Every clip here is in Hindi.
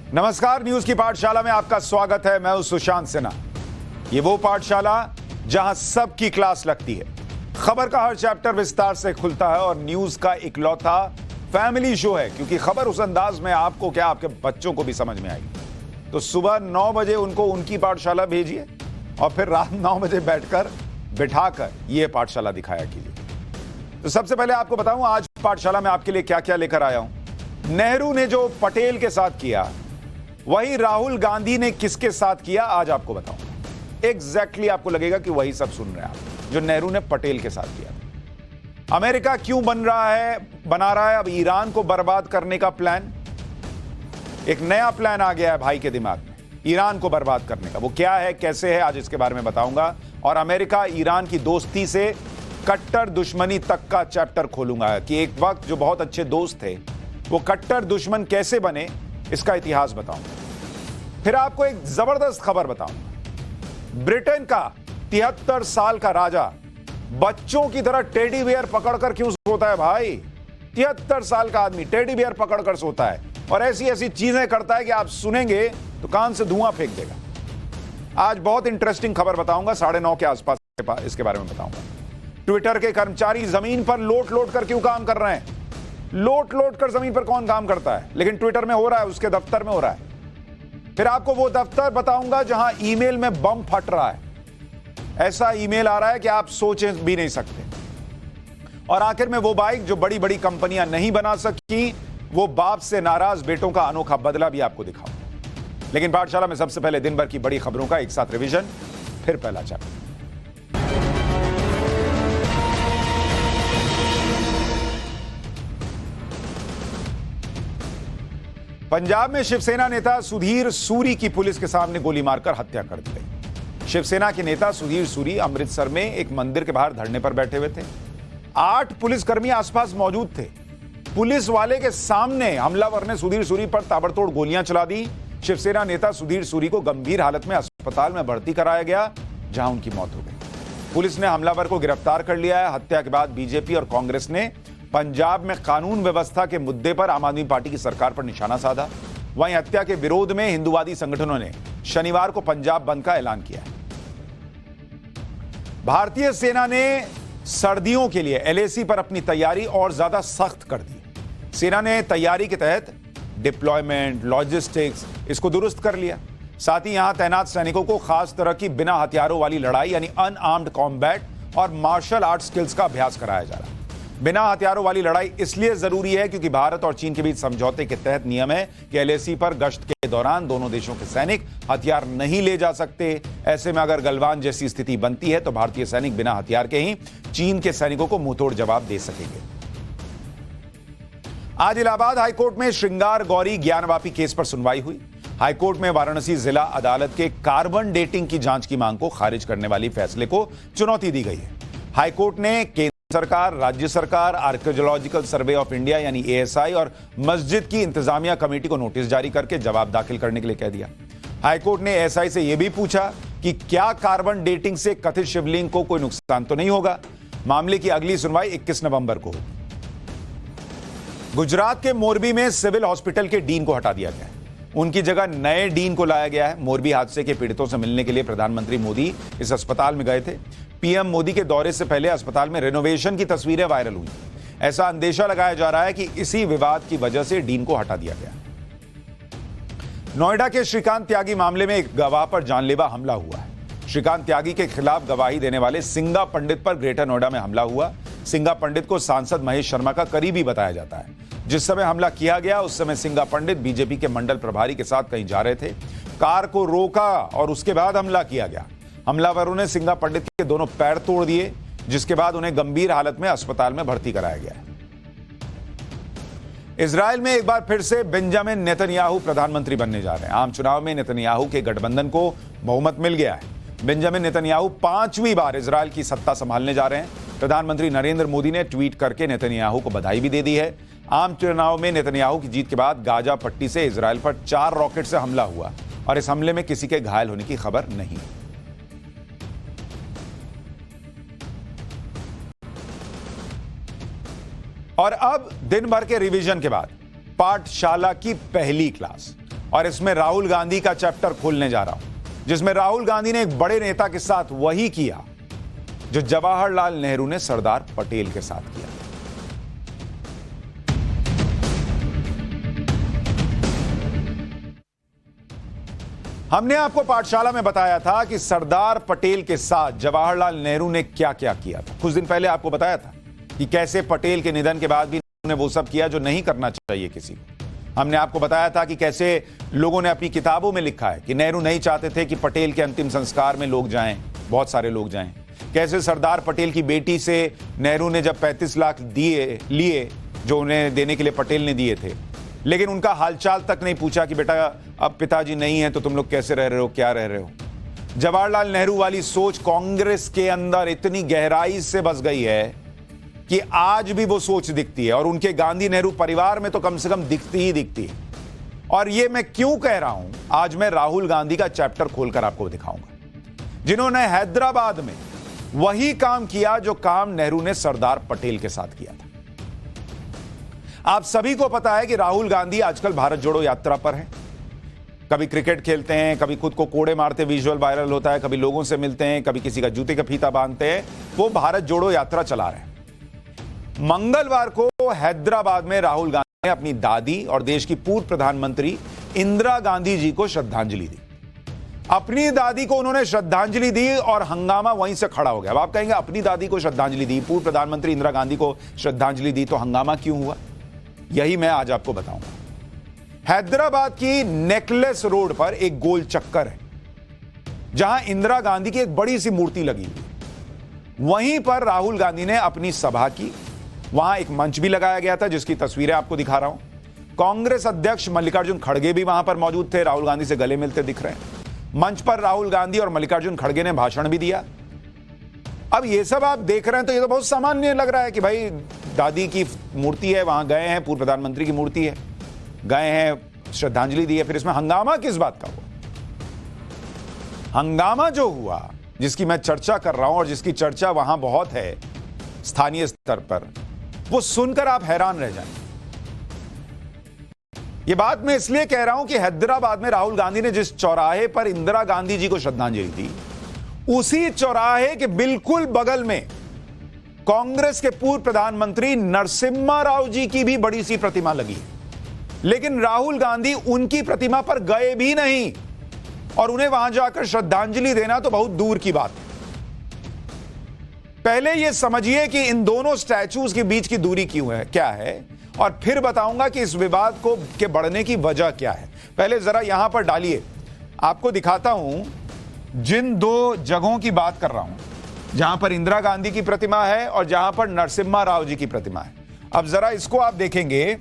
नमस्कार, न्यूज की पाठशाला में आपका स्वागत है। मैं हूं सुशांत सिन्हा। ये वो पाठशाला जहां सबकी क्लास लगती है, खबर का हर चैप्टर विस्तार से खुलता है और न्यूज का इकलौता फैमिली शो है, क्योंकि खबर उस अंदाज में आपको क्या आपके बच्चों को भी समझ में आएगी। तो सुबह 9 बजे उनको उनकी पाठशाला भेजिए और फिर रात 9 बजे बैठकर बिठाकर ये पाठशाला दिखाया कीजिए। तो सबसे पहले आपको बताऊं आज पाठशाला में आपके लिए क्या क्या लेकर आया हूं। नेहरू ने जो पटेल के साथ किया, वही राहुल गांधी ने किसके साथ किया, आज आपको बताऊंगा। एग्जैक्टली आपको लगेगा कि वही सब सुन रहे हैं आप, जो नेहरू ने पटेल के साथ किया। अमेरिका क्यों बना रहा है अब ईरान को बर्बाद करने का प्लान। एक नया प्लान आ गया है भाई के दिमाग में, ईरान को बर्बाद करने का। वो क्या है, कैसे है, आज इसके बारे में बताऊंगा। और अमेरिका ईरान की दोस्ती से कट्टर दुश्मनी तक का चैप्टर खोलूंगा कि एक वक्त जो बहुत अच्छे दोस्त थे वो कट्टर दुश्मन कैसे बने, इसका इतिहास बताऊंगा। फिर आपको एक जबरदस्त खबर बताऊंगा। ब्रिटेन का 73 साल का राजा बच्चों की तरह टेडी बियर पकड़कर क्यों सोता है भाई। 73 साल का आदमी टेडी बियर पकड़कर सोता है और ऐसी ऐसी चीजें करता है कि आप सुनेंगे तो कान से धुआं फेंक देगा। आज बहुत इंटरेस्टिंग खबर बताऊंगा, 9:30 के आसपास इसके बारे में बताऊंगा। ट्विटर के कर्मचारी जमीन पर लोट कर क्यों काम कर रहे हैं। लोट कर जमीन पर कौन काम करता है, लेकिन ट्विटर में हो रहा है, उसके दफ्तर में हो रहा है। फिर आपको वो दफ्तर बताऊंगा जहां ईमेल में बम फट रहा है। ऐसा ईमेल आ रहा है कि आप सोच भी नहीं सकते। और आखिर में वो बाइक जो बड़ी बड़ी कंपनियां नहीं बना सकी, वो बाप से नाराज बेटों का अनोखा बदला भी आपको दिखाऊंगा। लेकिन पाठशाला में सबसे पहले दिन भर की बड़ी खबरों का एक साथ रिवीजन, फिर पहला चैप्टर। पंजाब में शिवसेना नेता सुधीर सूरी की पुलिस के सामने गोली मारकर हत्या कर दी गई। शिवसेना के नेता सुधीर सूरी अमृतसर में एक मंदिर के बाहर धरने पर बैठे हुए थे। 8 पुलिसकर्मी आसपास मौजूद थे। पुलिस वाले के सामने हमलावर ने सुधीर सूरी पर ताबड़तोड़ गोलियां चला दी। शिवसेना नेता सुधीर सूरी को गंभीर हालत में अस्पताल में भर्ती कराया गया, जहां उनकी मौत हो गई। पुलिस ने हमलावर को गिरफ्तार कर लिया है। हत्या के बाद बीजेपी और कांग्रेस ने पंजाब में कानून व्यवस्था के मुद्दे पर आम आदमी पार्टी की सरकार पर निशाना साधा। वहीं हत्या के विरोध में हिंदूवादी संगठनों ने शनिवार को पंजाब बंद का ऐलान किया है। भारतीय सेना ने सर्दियों के लिए एलएसी पर अपनी तैयारी और ज्यादा सख्त कर दी। सेना ने तैयारी के तहत डिप्लॉयमेंट, लॉजिस्टिक्स इसको दुरुस्त कर लिया। साथ ही यहां तैनात सैनिकों को खास तरह की बिना हथियारों वाली लड़ाई यानी अनआर्म्ड कॉम्बैट और मार्शल आर्ट स्किल्स का अभ्यास कराया जा रहा है। बिना हथियारों वाली लड़ाई इसलिए जरूरी है क्योंकि भारत और चीन के बीच समझौते के तहत नियम है कि एलएसी पर गश्त के दौरान दोनों देशों के सैनिक हथियार नहीं ले जा सकते। ऐसे में अगर गलवान जैसी स्थिति बनती है तो भारतीय सैनिक बिना हथियार के ही चीन के सैनिकों को मुंहतोड़ जवाब दे सकेंगे। आज इलाहाबाद हाईकोर्ट में श्रृंगार गौरी ज्ञानवापी केस पर सुनवाई हुई। हाईकोर्ट में वाराणसी जिला अदालत के कार्बन डेटिंग की जांच की मांग को खारिज करने वाली फैसले को चुनौती दी गई है। हाईकोर्ट ने केंद्र सरकार, राज्य सरकार, आर्कियोलॉजिकल सर्वे ऑफ इंडिया यानी एएसआई और मस्जिद की इंतजामिया कमेटी को नोटिस जारी करके जवाब दाखिल करने के लिए कह दिया। हाईकोर्ट ने एएसआई से यह भी पूछा कि क्या कार्बन डेटिंग से कथित शिवलिंग को कोई नुकसान तो नहीं होगा। मामले की अगली सुनवाई 21 नवंबर को होगी। गुजरात के मोरबी में सिविल हॉस्पिटल के डीन को हटा दिया गया है। उनकी जगह नए डीन को लाया गया है। मोरबी हादसे के पीड़ितों से मिलने के लिए प्रधानमंत्री मोदी इस अस्पताल में गए थे। पीएम मोदी के दौरे से पहले अस्पताल में रेनोवेशन की तस्वीरें वायरल हुई। ऐसा अंदेशा लगाया जा रहा है कि इसी विवाद की वजह से डीन को हटा दिया गया। नोएडा के श्रीकांत त्यागी मामले में एक गवाह पर जानलेवा हमला हुआ है। श्रीकांत त्यागी के खिलाफ गवाही देने वाले सिंगा पंडित पर ग्रेटर नोएडा में हमला हुआ। सिंगा पंडित को सांसद महेश शर्मा का करीबी बताया जाता है। जिस समय हमला किया गया उस समय सिंगा पंडित बीजेपी के मंडल प्रभारी के साथ कहीं जा रहे थे। कार को रोका और उसके बाद हमला किया गया। हमलावरों ने सिंगा पंडित के दोनों पैर तोड़ दिए, जिसके बाद उन्हें गंभीर हालत में अस्पताल में भर्ती कराया गया है। इजराइल में एक बार फिर से बेंजामिन नेतन्याहू प्रधानमंत्री बनने जा रहे हैं। आम चुनाव में नेतन्याहू के गठबंधन को बहुमत मिल गया है। बेंजामिन नेतन्याहू 5वीं बार इजराइल की सत्ता संभालने जा रहे हैं। प्रधानमंत्री नरेंद्र मोदी ने ट्वीट करके नेतन्याहू को बधाई भी दे दी है। आम चुनाव में नेतन्याहू की जीत के बाद गाजा पट्टी से इजराइल पर 4 रॉकेट से हमला हुआ और इस हमले में किसी के घायल होने की खबर नहीं। और अब दिन भर के रिवीजन के बाद पाठशाला की पहली क्लास। और इसमें राहुल गांधी का चैप्टर खोलने जा रहा हूं, जिसमें राहुल गांधी ने एक बड़े नेता के साथ वही किया जो जवाहरलाल नेहरू ने सरदार पटेल के साथ किया। हमने आपको पाठशाला में बताया था कि सरदार पटेल के साथ जवाहरलाल नेहरू ने क्या क्या किया था। कुछ दिन पहले आपको बताया था कि कैसे पटेल के निधन के बाद भी नेहरू ने वो सब किया जो नहीं करना चाहिए किसी को। हमने आपको बताया था कि कैसे लोगों ने अपनी किताबों में लिखा है कि नेहरू नहीं चाहते थे कि पटेल के अंतिम संस्कार में लोग जाएं, बहुत सारे लोग जाएं। कैसे सरदार पटेल की बेटी से नेहरू ने जब 35 लाख लिए जो उन्हें देने के लिए पटेल ने दिए थे, लेकिन उनका हालचाल तक नहीं पूछा कि बेटा अब पिताजी नहीं है तो तुम लोग कैसे रह रहे हो, क्या रह रहे हो। जवाहरलाल नेहरू वाली सोच कांग्रेस के अंदर इतनी गहराई से बस गई है कि आज भी वो सोच दिखती है, और उनके गांधी नेहरू परिवार में तो कम से कम दिखती ही दिखती है। और ये मैं क्यों कह रहा हूं, आज मैं राहुल गांधी का चैप्टर खोलकर आपको दिखाऊंगा, जिन्होंने हैदराबाद में वही काम किया जो काम नेहरू ने सरदार पटेल के साथ किया था। आप सभी को पता है कि राहुल गांधी आजकल भारत जोड़ो यात्रा पर हैं। कभी क्रिकेट खेलते हैं, कभी खुद को कोड़े मारते विजुअल वायरल होता है, कभी लोगों से मिलते हैं, कभी किसी का जूते का फीता बांधते हैं। वो भारत जोड़ो यात्रा चला रहे हैं। मंगलवार को हैदराबाद में राहुल गांधी ने अपनी दादी और देश की पूर्व प्रधानमंत्री इंदिरा गांधी जी को श्रद्धांजलि दी। अपनी दादी को उन्होंने श्रद्धांजलि दी और हंगामा वहीं से खड़ा हो गया। अब आप कहेंगे अपनी दादी को श्रद्धांजलि दी, पूर्व प्रधानमंत्री इंदिरा गांधी को श्रद्धांजलि दी, तो हंगामा क्यों हुआ? यही मैं आज आपको बताऊंगा। हैदराबाद की नेकलेस रोड पर एक गोल चक्कर है जहां इंदिरा गांधी की एक बड़ी सी मूर्ति लगी हुई है। वहीं पर राहुल गांधी ने अपनी सभा की। वहां एक मंच भी लगाया गया था जिसकी तस्वीरें आपको दिखा रहा हूं। कांग्रेस अध्यक्ष मल्लिकार्जुन खड़गे भी वहां पर मौजूद थे, राहुल गांधी से गले मिलते दिख रहे हैं। मंच पर राहुल गांधी और मल्लिकार्जुन खड़गे ने भाषण भी दिया। अब ये सब आप देख रहे हैं तो ये तो बहुत सामान्य लग रहा है कि भाई दादी की मूर्ति है, वहां गए हैं, पूर्व प्रधानमंत्री की मूर्ति है, गए हैं, श्रद्धांजलि दी है। फिर इसमें हंगामा किस बात का हुआ? हंगामा जो हुआ, जिसकी मैं चर्चा कर रहा हूं और जिसकी चर्चा वहां बहुत है स्थानीय स्तर पर, वो सुनकर आप हैरान रह जाएंगे। ये बात मैं इसलिए कह रहा हूं कि हैदराबाद में राहुल गांधी ने जिस चौराहे पर इंदिरा गांधी जी को श्रद्धांजलि दी, उसी चौराहे के बिल्कुल बगल में कांग्रेस के पूर्व प्रधानमंत्री नरसिम्हा राव जी की भी बड़ी सी प्रतिमा लगी है। लेकिन राहुल गांधी उनकी प्रतिमा पर गए भी नहीं और उन्हें वहां जाकर श्रद्धांजलि देना तो बहुत दूर की बात है। पहले यह समझिए कि इन दोनों स्टैचूज के बीच की दूरी क्यों है, क्या है, और फिर बताऊंगा कि इस विवाद को के बढ़ने की वजह क्या है। पहले जरा यहां पर डालिए, आपको दिखाता हूं जिन दो जगहों की बात कर रहा हूं, जहां पर इंदिरा गांधी की प्रतिमा है और जहां पर नरसिम्हा राव जी की प्रतिमा है। अब जरा इसको आप देखेंगे,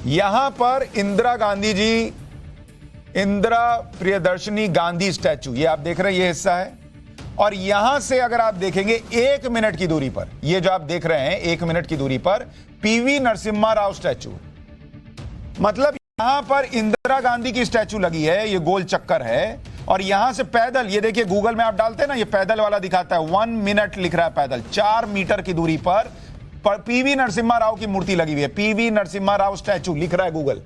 यहां पर इंदिरा गांधी जी, इंदिरा प्रियदर्शनी गांधी स्टैचू, ये आप देख रहे हैं, ये हिस्सा है। और यहां से अगर आप देखेंगे 1 मिनट की दूरी पर, ये जो आप देख रहे हैं 1 मिनट की दूरी पर पीवी नरसिम्हा राव स्टैचू, मतलब यहां पर इंदिरा गांधी की स्टैचू लगी है, ये गोल चक्कर है। और यहां से पैदल, ये देखिए गूगल में आप डालते हैं ना, ये पैदल वाला दिखाता है, 1 मिनट लिख रहा है पैदल, 4 मीटर की दूरी पर पीवी नरसिम्हा राव की मूर्ति लगी हुई है, पीवी नरसिम्हा राव स्टैचू लिख रहा है गूगल।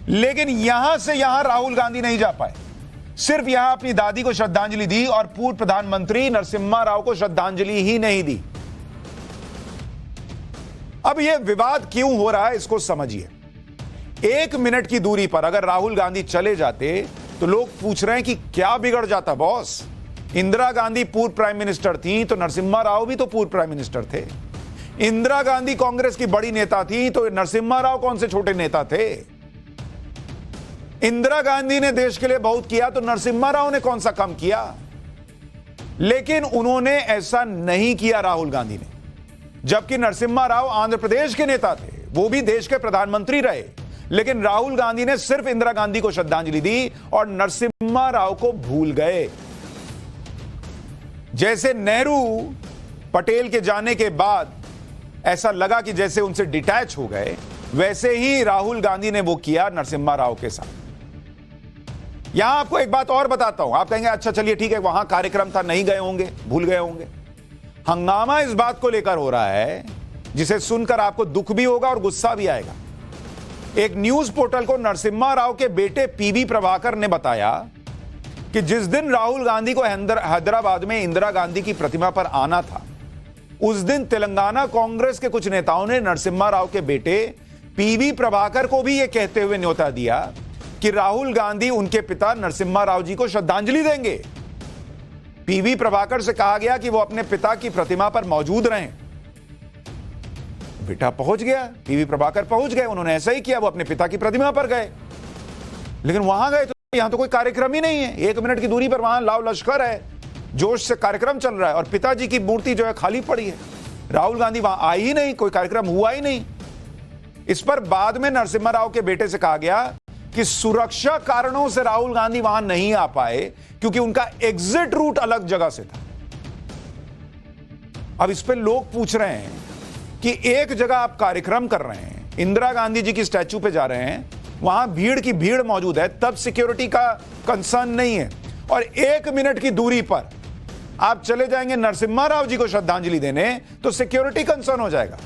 लेकिन यहां से यहां राहुल गांधी नहीं जा पाए, सिर्फ यहां अपनी दादी को श्रद्धांजलि दी और पूर्व प्रधानमंत्री नरसिम्हा राव को श्रद्धांजलि ही नहीं दी। अब यह विवाद क्यों हो रहा है इसको समझिए। 1 मिनट की दूरी पर अगर राहुल गांधी चले जाते तो लोग पूछ रहे हैं कि क्या बिगड़ जाता बॉस, इंदिरा गांधी पूर्व प्राइम मिनिस्टर थी तो नरसिम्हा राव भी तो पूर्व प्राइम मिनिस्टर थे। इंदिरा गांधी कांग्रेस की बड़ी नेता थी तो नरसिम्हा राव कौन से छोटे नेता थे। इंदिरा गांधी ने देश के लिए बहुत किया तो नरसिम्हा राव ने कौन सा कम किया। लेकिन उन्होंने ऐसा नहीं किया राहुल गांधी ने, जबकि नरसिम्हा राव आंध्र प्रदेश के नेता थे, वो भी देश के प्रधानमंत्री रहे। लेकिन राहुल गांधी ने सिर्फ इंदिरा गांधी को श्रद्धांजलि दी और नरसिम्हा राव को भूल गए। जैसे नेहरू पटेल के जाने के बाद ऐसा लगा कि जैसे उनसे डिटैच हो गए, वैसे ही राहुल गांधी ने वो किया नरसिम्हा राव के साथ। यहां आपको एक बात और बताता हूं, आप कहेंगे अच्छा चलिए ठीक है, वहां कार्यक्रम था, नहीं गए होंगे, भूल गए होंगे। हंगामा इस बात को लेकर हो रहा है जिसे सुनकर आपको दुख भी होगा और गुस्सा भी आएगा। एक न्यूज पोर्टल को नरसिम्हा राव के बेटे पीवी प्रभाकर ने बताया कि जिस दिन राहुल गांधी को हैदराबाद में इंदिरा गांधी की प्रतिमा पर आना था, उस दिन तेलंगाना कांग्रेस के कुछ नेताओं ने नरसिम्हा राव के बेटे पीवी प्रभाकर को भी यह कहते हुए न्योता दिया कि राहुल गांधी उनके पिता नरसिम्हा राव जी को श्रद्धांजलि देंगे। पीवी प्रभाकर से कहा गया कि वो अपने पिता की प्रतिमा पर मौजूद रहें। बेटा पहुंच गया, पीवी प्रभाकर पहुंच गए, उन्होंने ऐसा ही किया, वो अपने पिता की प्रतिमा पर गए। लेकिन वहां गए तो यहां तो कोई कार्यक्रम ही नहीं है, 1 मिनट की दूरी पर वहां लाव लश्कर है, जोश से कार्यक्रम चल रहा है और पिताजी की मूर्ति जो है खाली पड़ी है। राहुल गांधी वहां आए ही नहीं, कोई कार्यक्रम हुआ ही नहीं। इस पर बाद में नरसिम्हा राव के बेटे से कहा गया कि सुरक्षा कारणों से राहुल गांधी वहां नहीं आ पाए क्योंकि उनका एग्जिट रूट अलग जगह से था। अब इस पे लोग पूछ रहे हैं कि एक जगह आप कार्यक्रम कर रहे हैं, इंदिरा गांधी जी की स्टैच्यू पे जा रहे हैं, वहां भीड़ की भीड़ मौजूद है, तब सिक्योरिटी का कंसर्न नहीं है, और 1 मिनट की दूरी पर आप चले जाएंगे नरसिम्हा राव जी को श्रद्धांजलि देने तो सिक्योरिटी कंसर्न हो जाएगा।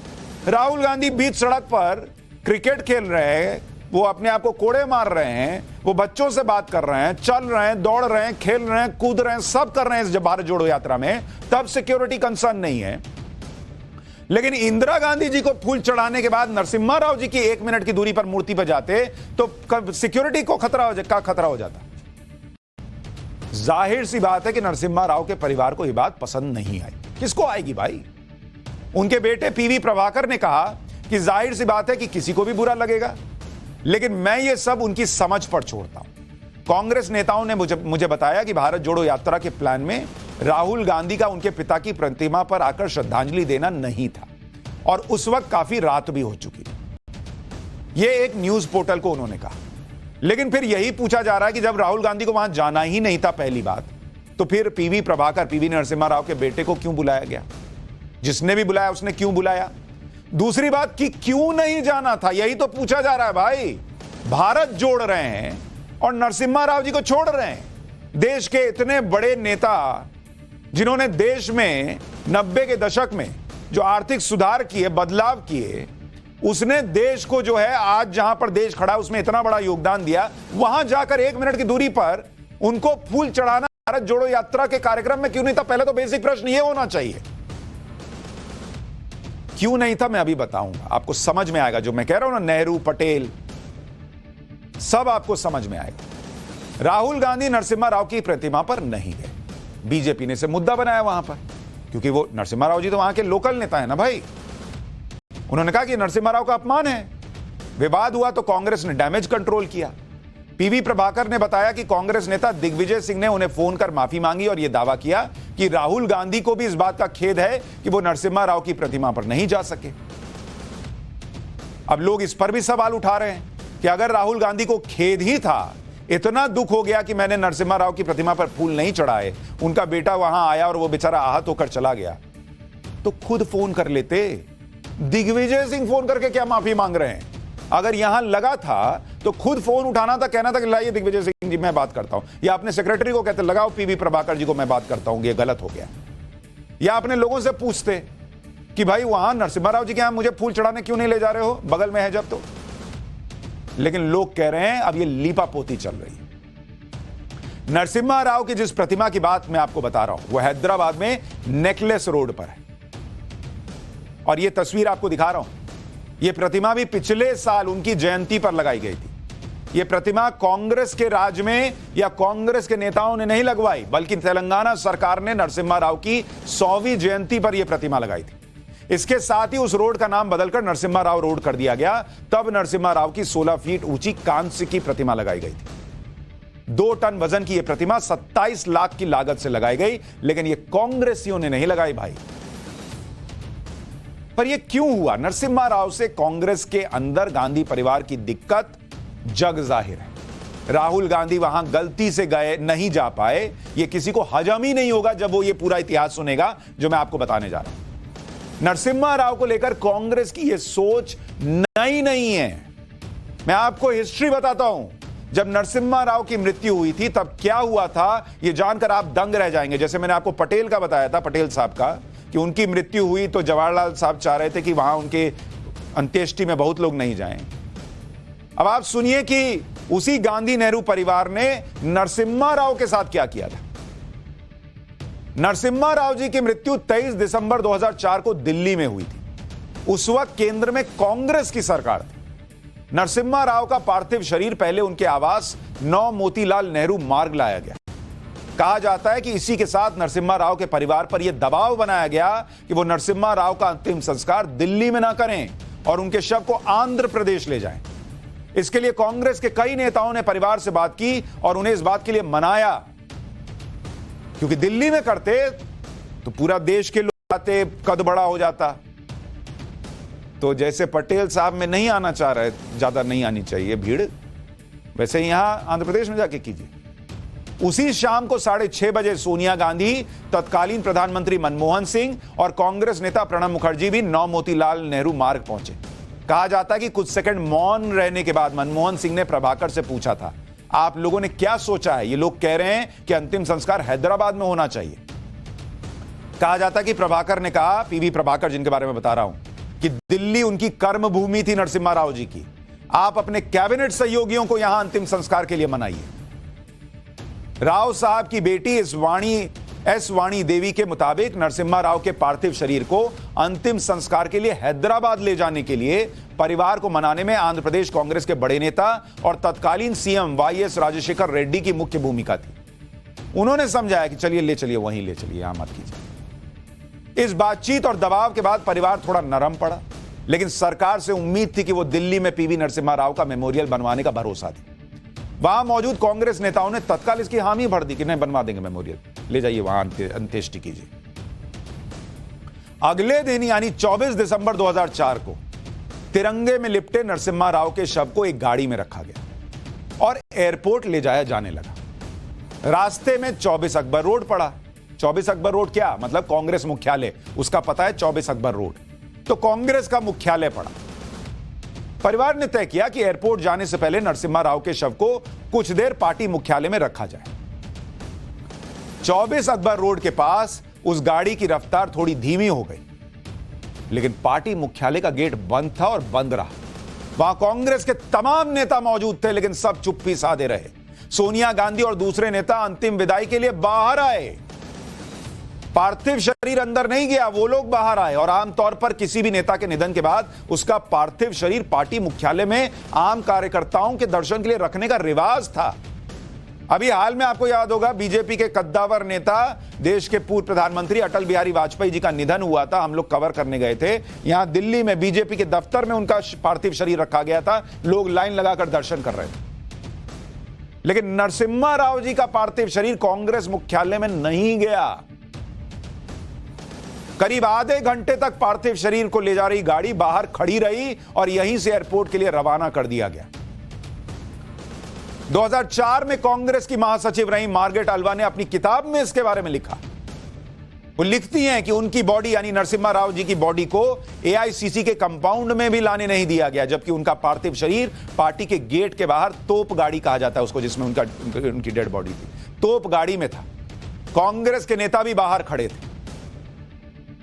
राहुल गांधी बीच सड़क पर क्रिकेट खेल रहे हैं, वो अपने आप को कोड़े मार रहे हैं, वो बच्चों से बात कर रहे हैं, चल रहे हैं, दौड़ रहे हैं, खेल रहे हैं, कूद रहे हैं, सब कर रहे हैं इस भारत जोड़ो यात्रा में, तब सिक्योरिटी कंसर्न नहीं है। लेकिन इंदिरा गांधी जी को फूल चढ़ाने के बाद नरसिम्हा राव जी की 1 मिनट की दूरी पर मूर्ति पर जाते तो सिक्योरिटी को खतरा हो जाता। जाहिर सी बात है कि नरसिम्हा राव के परिवार को यह बात पसंद नहीं आई। किसको आएगी भाई? उनके बेटे पीवी प्रभाकर ने कहा कि जाहिर सी बात है कि किसी को भी बुरा लगेगा, लेकिन मैं ये सब उनकी समझ पर छोड़ता हूं। कांग्रेस नेताओं ने मुझे बताया कि भारत जोड़ो यात्रा के प्लान में राहुल गांधी का उनके पिता की प्रतिमा पर आकर श्रद्धांजलि देना नहीं था और उस वक्त काफी रात भी हो चुकी थी। यह एक न्यूज पोर्टल को उन्होंने कहा। लेकिन फिर यही पूछा जा रहा है कि जब राहुल गांधी को वहां जाना ही नहीं था पहली बात, तो फिर पीवी नरसिम्हा राव के बेटे को क्यों बुलाया गया? जिसने भी बुलाया उसने क्यों बुलाया? दूसरी बात कि क्यों नहीं जाना था, यही तो पूछा जा रहा है भाई। भारत जोड़ रहे हैं और नरसिम्हा राव जी को छोड़ रहे हैं। देश के इतने बड़े नेता जिन्होंने देश में 90 के दशक में जो आर्थिक सुधार किए, बदलाव किए, उसने देश को जो है आज जहां पर देश खड़ा उसमें इतना बड़ा योगदान दिया, वहां जाकर 1 मिनट की दूरी पर उनको फूल चढ़ाना भारत जोड़ो यात्रा के कार्यक्रम में क्यों नहीं था? पहले तो बेसिक प्रश्न यह होना चाहिए, क्यों नहीं था? मैं अभी बताऊंगा, आपको समझ में आएगा। जो मैं कह रहा हूं ना, नेहरू, पटेल, सब आपको समझ में आएगा। राहुल गांधी नरसिम्हा राव की प्रतिमा पर नहीं गए। बीजेपी ने से मुद्दा बनाया वहां पर, क्योंकि वो नरसिम्हा राव जी तो वहां के लोकल नेता है ना भाई। उन्होंने कहा कि नरसिम्हा राव का अपमान है। विवाद हुआ तो कांग्रेस ने डैमेज कंट्रोल किया। पीवी प्रभाकर ने बताया कि कांग्रेस नेता दिग्विजय सिंह ने उन्हें फोन कर माफी मांगी और यह दावा किया कि राहुल गांधी को भी इस बात का खेद है कि वो नरसिम्हा राव की प्रतिमा पर नहीं जा सके। अब लोग इस पर भी सवाल उठा रहे हैं कि अगर राहुल गांधी को खेद ही था, इतना दुख हो गया कि मैंने नरसिम्हा राव की प्रतिमा पर फूल नहीं चढ़ाए, उनका बेटा वहां आया और वो बेचारा आहत होकर चला गया, तो खुद फोन कर लेते। दिग्विजय सिंह फोन करके क्या माफी मांग रहे हैं? अगर यहां लगा था तो खुद फोन उठाना था, कहना था कि लाइए दिग्विजय सिंह जी मैं बात करता हूं, या अपने सेक्रेटरी को कहते लगाओ पीवी प्रभाकर जी को मैं बात करता हूं, ये गलत हो गया। या अपने लोगों से पूछते कि भाई वहां नरसिम्हा राव जी के यहां मुझे फूल चढ़ाने क्यों नहीं ले जा रहे हो, बगल में है जब तो। लेकिन लोग कह रहे हैं अब ये लीपापोती चल रही है। नरसिम्हा राव की जिस प्रतिमा की बात मैं आपको बता रहा हूं वो हैदराबाद में नेकलेस रोड पर है, और ये तस्वीर आपको दिखा रहा हूं। यह प्रतिमा भी पिछले साल उनकी जयंती पर लगाई गई थी। यह प्रतिमा कांग्रेस के राज में या कांग्रेस के नेताओं ने नहीं लगवाई, बल्कि तेलंगाना सरकार ने नरसिम्हा राव की 100वीं जयंती पर यह प्रतिमा लगाई थी। इसके साथ ही उस रोड का नाम बदलकर नरसिम्हा राव रोड कर दिया गया। तब नरसिम्हा राव की 16 फीट ऊंची कांस्य की प्रतिमा लगाई गई थी। 2 टन वजन की यह प्रतिमा 27 लाख की लागत से लगाई गई, लेकिन यह कांग्रेसियों ने नहीं लगाई भाई। पर यह क्यों हुआ? नरसिम्हा राव से कांग्रेस के अंदर गांधी परिवार की दिक्कत जग जाहिर है। राहुल गांधी वहां गलती से गए, नहीं जा पाए, यह किसी को हजम ही नहीं होगा जब वो ये पूरा इतिहास सुनेगा जो मैं आपको बताने जा रहा हूं। नरसिम्हा राव को लेकर कांग्रेस की यह सोच नई नहीं है। मैं आपको हिस्ट्री बताता हूं। जब नरसिम्हा राव की मृत्यु हुई थी तब क्या हुआ था, यह जानकर आप दंग रह जाएंगे। जैसे मैंने आपको पटेल का बताया था, पटेल साहब का, कि उनकी मृत्यु हुई तो जवाहरलाल साहब चाह रहे थे कि वहां उनके अंत्येष्टि में बहुत लोग नहीं जाएं। अब आप सुनिए कि उसी गांधी नेहरू परिवार ने नरसिम्हा राव के साथ क्या किया था। नरसिम्हा राव जी की मृत्यु 23 दिसंबर 2004 को दिल्ली में हुई थी। उस वक्त केंद्र में कांग्रेस की सरकार थी। नरसिम्हा राव का पार्थिव शरीर पहले उनके आवास 9 मोतीलाल नेहरू मार्ग लाया गया। कहा जाता है कि इसी के साथ नरसिम्हा राव के परिवार पर यह दबाव बनाया गया कि वो नरसिम्हा राव का अंतिम संस्कार दिल्ली में ना करें और उनके शव को आंध्र प्रदेश ले जाएं। इसके लिए कांग्रेस के कई नेताओं ने परिवार से बात की और उन्हें इस बात के लिए मनाया, क्योंकि दिल्ली में करते तो पूरा देश के लोग आते, कद बड़ा हो जाता। तो जैसे पटेल साहब में नहीं आना चाह रहे, ज्यादा नहीं आनी चाहिए भीड़, वैसे यहां आंध्र प्रदेश में जाके कीजिए। उसी शाम को 6:30 बजे सोनिया गांधी, तत्कालीन प्रधानमंत्री मनमोहन सिंह और कांग्रेस नेता प्रणब मुखर्जी भी 9 मोतीलाल नेहरू मार्ग पहुंचे। कहा जाता है कि कुछ सेकंड मौन रहने के बाद मनमोहन सिंह ने प्रभाकर से पूछा था, आप लोगों ने क्या सोचा है? ये लोग कह रहे हैं कि अंतिम संस्कार हैदराबाद में होना चाहिए। कहा जाता है कि प्रभाकर ने कहा, पीवी प्रभाकर जिनके बारे में बता रहा हूं, कि दिल्ली उनकी कर्म भूमि थी नरसिम्हा राव जी की। आप अपने कैबिनेट सहयोगियों को यहां अंतिम संस्कार के लिए मनाइए। राव साहब की बेटी एस वाणी देवी के मुताबिक नरसिम्हा राव के पार्थिव शरीर को अंतिम संस्कार के लिए हैदराबाद ले जाने के लिए परिवार को मनाने में आंध्र प्रदेश कांग्रेस के बड़े नेता और तत्कालीन सीएम वाईएस राजशेखर रेड्डी की मुख्य भूमिका थी। उन्होंने समझाया कि चलिए ले चलिए, वहीं ले चलिए, यहां मत कीजिए। इस बातचीत और दबाव के बाद परिवार थोड़ा नरम पड़ा, लेकिन सरकार से उम्मीद थी कि वो दिल्ली में पीवी नरसिम्हा राव का मेमोरियल बनवाने का भरोसा दी। वहां मौजूद कांग्रेस नेताओं ने तत्काल इसकी हामी भर दी कि नहीं, बनवा देंगे मेमोरियल, ले जाइए वहां अंत्येष्टि कीजिए। अगले दिन यानी 24 दिसंबर 2004 को तिरंगे में लिपटे नरसिम्हा राव के शव को एक गाड़ी में रखा गया और एयरपोर्ट ले जाया जाने लगा। रास्ते में 24 अकबर रोड पड़ा। 24 अकबर रोड क्या मतलब? कांग्रेस मुख्यालय, उसका पता है 24 अकबर रोड, तो कांग्रेस का मुख्यालय पड़ा। परिवार ने तय किया कि एयरपोर्ट जाने से पहले नरसिम्हा राव के शव को कुछ देर पार्टी मुख्यालय में रखा जाए। 24 अकबर रोड के पास उस गाड़ी की रफ्तार थोड़ी धीमी हो गई, लेकिन पार्टी मुख्यालय का गेट बंद था और बंद रहा। वहां कांग्रेस के तमाम नेता मौजूद थे, लेकिन सब चुप्पी साधे रहे। सोनिया गांधी और दूसरे नेता अंतिम विदाई के लिए बाहर आए। पार्थिव शरीर अंदर नहीं गया, वो लोग बाहर आए। और आमतौर पर किसी भी नेता के निधन के बाद उसका पार्थिव शरीर पार्टी मुख्यालय में आम कार्यकर्ताओं के दर्शन के लिए रखने का रिवाज था। अभी हाल में आपको याद होगा, बीजेपी के कद्दावर नेता, देश के पूर्व प्रधानमंत्री अटल बिहारी वाजपेयी जी का निधन हुआ था। हम लोग कवर करने गए थे। यहां दिल्ली में बीजेपी के दफ्तर में उनका पार्थिव शरीर रखा गया था। लोग लाइन लगाकर दर्शन कर रहे थे। लेकिन नरसिम्हा राव जी का पार्थिव शरीर कांग्रेस मुख्यालय में नहीं गया। करीब आधे घंटे तक पार्थिव शरीर को ले जा रही गाड़ी बाहर खड़ी रही और यहीं से एयरपोर्ट के लिए रवाना कर दिया गया। 2004 में कांग्रेस की महासचिव रही मार्गरेट अल्वा ने अपनी किताब में इसके बारे में लिखा। वो लिखती हैं कि उनकी बॉडी यानी नरसिम्हा राव जी की बॉडी को एआईसीसी के कंपाउंड में भी लाने नहीं दिया गया, जबकि उनका पार्थिव शरीर पार्टी के गेट के बाहर तोप गाड़ी कहा जाता है उसको, जिसमें उनकी डेड बॉडी थी, तोप गाड़ी में था। कांग्रेस के नेता भी बाहर खड़े थे।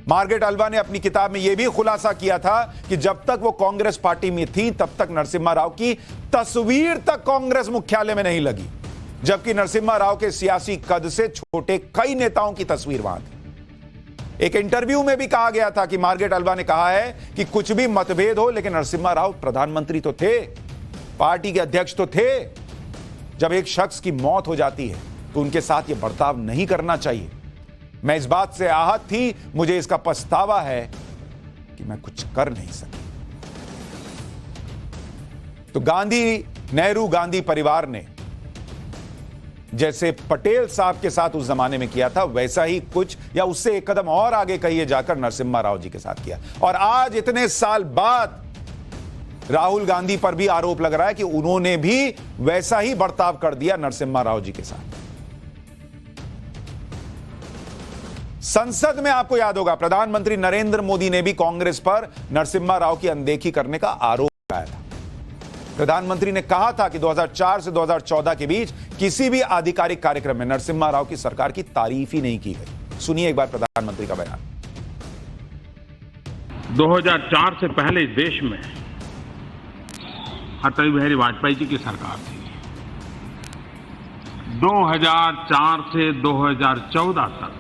मार्गरेट अल्वा ने अपनी किताब में यह भी खुलासा किया था कि जब तक वो कांग्रेस पार्टी में थी तब तक नरसिम्हा राव की तस्वीर तक कांग्रेस मुख्यालय में नहीं लगी, जबकि नरसिम्हा राव के सियासी कद से छोटे कई नेताओं की तस्वीर वहां थी। एक इंटरव्यू में भी कहा गया था कि मार्गरेट अल्वा ने कहा है कि कुछ भी मतभेद हो, लेकिन नरसिम्हा राव प्रधानमंत्री तो थे, पार्टी के अध्यक्ष तो थे। जब एक शख्स की मौत हो जाती है तो उनके साथ यह बर्ताव नहीं करना चाहिए। मैं इस बात से आहत थी, मुझे इसका पछतावा है कि मैं कुछ कर नहीं सकी। तो नेहरू गांधी परिवार ने जैसे पटेल साहब के साथ उस जमाने में किया था, वैसा ही कुछ या उससे एक कदम और आगे कहिए जाकर नरसिम्हा राव जी के साथ किया। और आज इतने साल बाद राहुल गांधी पर भी आरोप लग रहा है कि उन्होंने भी वैसा ही बर्ताव कर दिया नरसिम्हा राव जी के साथ। संसद में आपको याद होगा, प्रधानमंत्री नरेंद्र मोदी ने भी कांग्रेस पर नरसिम्हा राव की अनदेखी करने का आरोप लगाया था। प्रधानमंत्री ने कहा था कि 2004 से 2014 के बीच किसी भी आधिकारिक कार्यक्रम में नरसिम्हा राव की सरकार की तारीफ ही नहीं की गई। सुनिए एक बार प्रधानमंत्री का बयान। 2004 से पहले इस देश में अटल बिहारी वाजपेयी जी की सरकार थी। 2004 से 2014 तक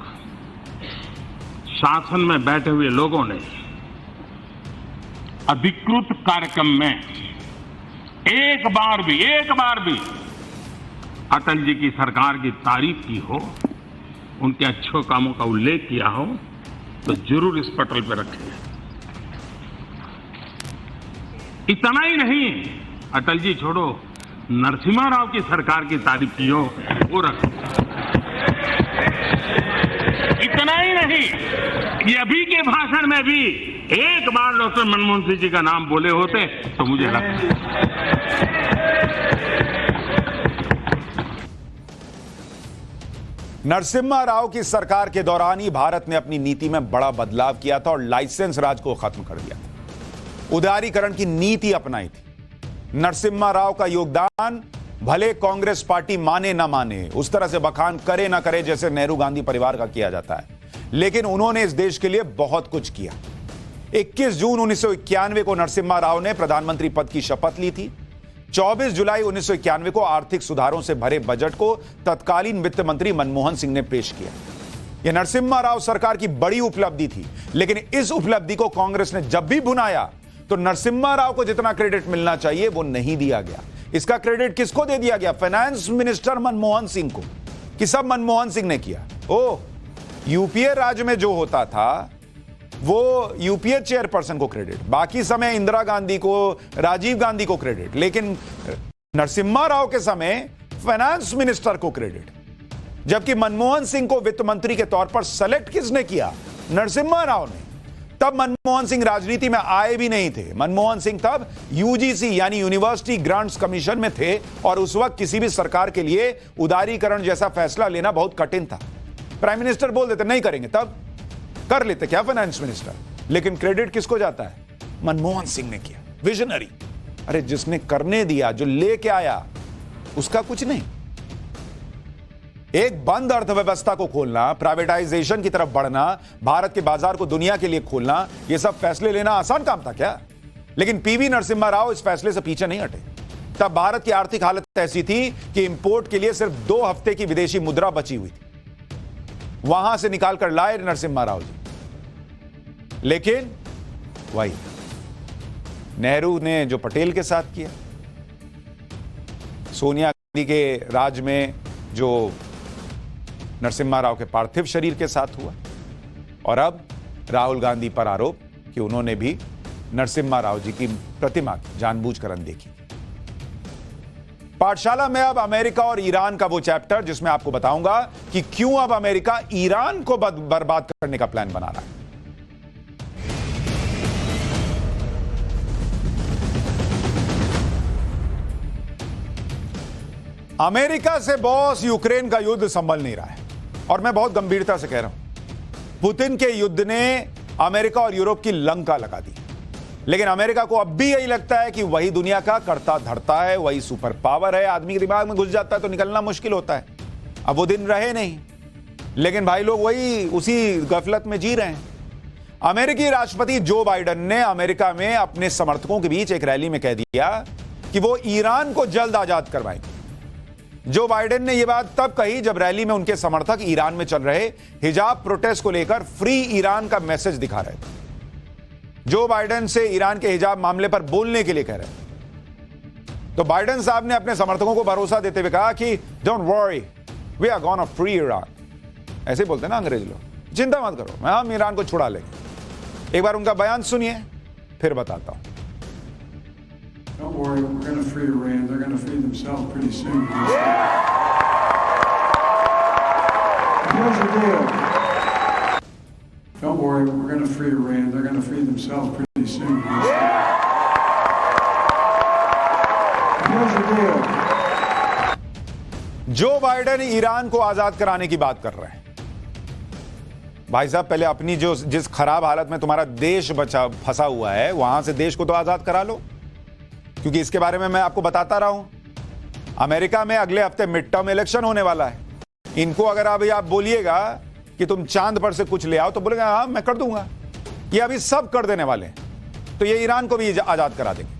शासन में बैठे हुए लोगों ने अधिकृत कार्यक्रम में एक बार भी अटल जी की सरकार की तारीफ की हो, उनके अच्छे कामों का उल्लेख किया हो, तो जरूर इस पटल पर रखें। इतना ही नहीं, अटल जी छोड़ो, नरसिम्हा राव की सरकार की तारीफ की हो, वो रखें। इतना ही नहीं, ये अभी के भाषण में भी एक बार डॉक्टर मनमोहन सिंह जी का नाम बोले होते तो मुझे लगता। नरसिम्हा राव की सरकार के दौरान ही भारत ने अपनी नीति में बड़ा बदलाव किया था और लाइसेंस राज को खत्म कर दिया था। उदारीकरण की नीति अपनाई थी। नरसिम्हा राव का योगदान भले कांग्रेस पार्टी माने ना माने, उस तरह से बखान करे ना करे जैसे नेहरू गांधी परिवार का किया जाता है, लेकिन उन्होंने इस देश के लिए बहुत कुछ किया। 21 जून 1991 को नरसिम्हा राव ने प्रधानमंत्री पद की शपथ ली थी। 24 जुलाई 1991 को आर्थिक सुधारों से भरे बजट को तत्कालीन वित्त मंत्री मनमोहन सिंह ने पेश किया। यह नरसिम्हा राव सरकार की बड़ी उपलब्धि थी, लेकिन इस उपलब्धि को कांग्रेस ने जब भी भुनाया तो नरसिम्हा राव को जितना क्रेडिट मिलना चाहिए वो नहीं दिया गया। इसका क्रेडिट किसको दे दिया गया? फाइनेंस मिनिस्टर मनमोहन सिंह को, कि सब मनमोहन सिंह ने किया। यूपीए राज्य में जो होता था वो यूपीए चेयरपर्सन को क्रेडिट, बाकी समय इंदिरा गांधी को, राजीव गांधी को क्रेडिट, लेकिन नरसिम्हा राव के समय फाइनेंस मिनिस्टर को क्रेडिट। जबकि मनमोहन सिंह को वित्त मंत्री के तौर पर सेलेक्ट किसने किया? नरसिम्हा राव ने। तब मनमोहन सिंह राजनीति में आए भी नहीं थे। मनमोहन सिंह तब यूजीसी यानी यूनिवर्सिटी ग्रांट्स कमीशन में थे और उस वक्त किसी भी सरकार के लिए उदारीकरण जैसा फैसला लेना बहुत कठिन था। प्राइम मिनिस्टर बोल देते नहीं करेंगे, तब कर लेते क्या फाइनेंस मिनिस्टर, लेकिन क्रेडिट किसको जाता है? मनमोहन सिंह ने किया। विजनरी, अरे जिसने करने दिया, जो लेके आया, उसका कुछ नहीं। एक बंद अर्थव्यवस्था को खोलना, प्राइवेटाइजेशन की तरफ बढ़ना, भारत के बाजार को दुनिया के लिए खोलना, यह सब फैसले लेना आसान काम था क्या? लेकिन पीवी नरसिम्हा राव इस फैसले से पीछे नहीं हटे। तब भारत की आर्थिक हालत ऐसी थी कि इंपोर्ट के लिए सिर्फ 2 हफ्ते की विदेशी मुद्रा बची हुई थी। वहां से निकालकर लाए नरसिम्हा राव जी। लेकिन वही नेहरू ने जो पटेल के साथ किया, सोनिया गांधी के राज में जो नरसिम्हा राव के पार्थिव शरीर के साथ हुआ, और अब राहुल गांधी पर आरोप कि उन्होंने भी नरसिम्हा राव जी की प्रतिमा जानबूझकर अनदेखी। पाठशाला में अब अमेरिका और ईरान का वो चैप्टर जिसमें आपको बताऊंगा कि क्यों अब अमेरिका ईरान को बर्बाद करने का प्लान बना रहा है। अमेरिका से बॉस यूक्रेन का युद्ध संभल नहीं रहा है, और मैं बहुत गंभीरता से कह रहा हूं। पुतिन के युद्ध ने अमेरिका और यूरोप की लंका लगा दी, लेकिन अमेरिका को अब भी यही लगता है कि वही दुनिया का करता धरता है, वही सुपर पावर है। आदमी के दिमाग में घुस जाता है तो निकलना मुश्किल होता है। अब वो दिन रहे नहीं, लेकिन भाई लोग वही उसी गफलत में जी रहे हैं। अमेरिकी राष्ट्रपति जो बाइडेन ने अमेरिका में अपने समर्थकों के बीच एक रैली में कह दिया कि वो ईरान को जल्द आजाद करवाएंगे। जो बाइडेन ने यह बात तब कही जब रैली में उनके समर्थक ईरान में चल रहे हिजाब प्रोटेस्ट को लेकर फ्री ईरान का मैसेज दिखा रहे थे। जो बाइडेन से ईरान के हिजाब मामले पर बोलने के लिए कह रहे थे, तो बाइडेन साहब ने अपने समर्थकों को भरोसा देते हुए कहा कि don't worry, we are gonna free Iran. ऐसे बोलते हैं ना अंग्रेज लोग, चिंता मत करो, हम ईरान को छुड़ा लेंगे। एक बार उनका बयान सुनिए, फिर बताता हूं। Don't worry, we're going to free Iran. They're going to free themselves pretty soon. Here's the deal. Don't worry, we're going to free Iran. They're going to free themselves pretty soon. Here's the deal. Joe Biden Iran को आजाद कराने की बात कर रहे हैं, भाई साहब पहले अपनी जिस खराब हालत में तुम्हारा देश फंसा हुआ है, वहां से देश को तो आजाद करा लो, क्योंकि इसके बारे में मैं आपको बताता रहा हूं। अमेरिका में अगले हफ्ते मिड टर्म इलेक्शन होने वाला है। इनको अगर अभी आप बोलिएगा कि तुम चांद पर से कुछ ले आओ तो बोलेगा हाँ मैं कर दूंगा। ये अभी सब कर देने वाले हैं, तो ये ईरान को भी आजाद करा देंगे,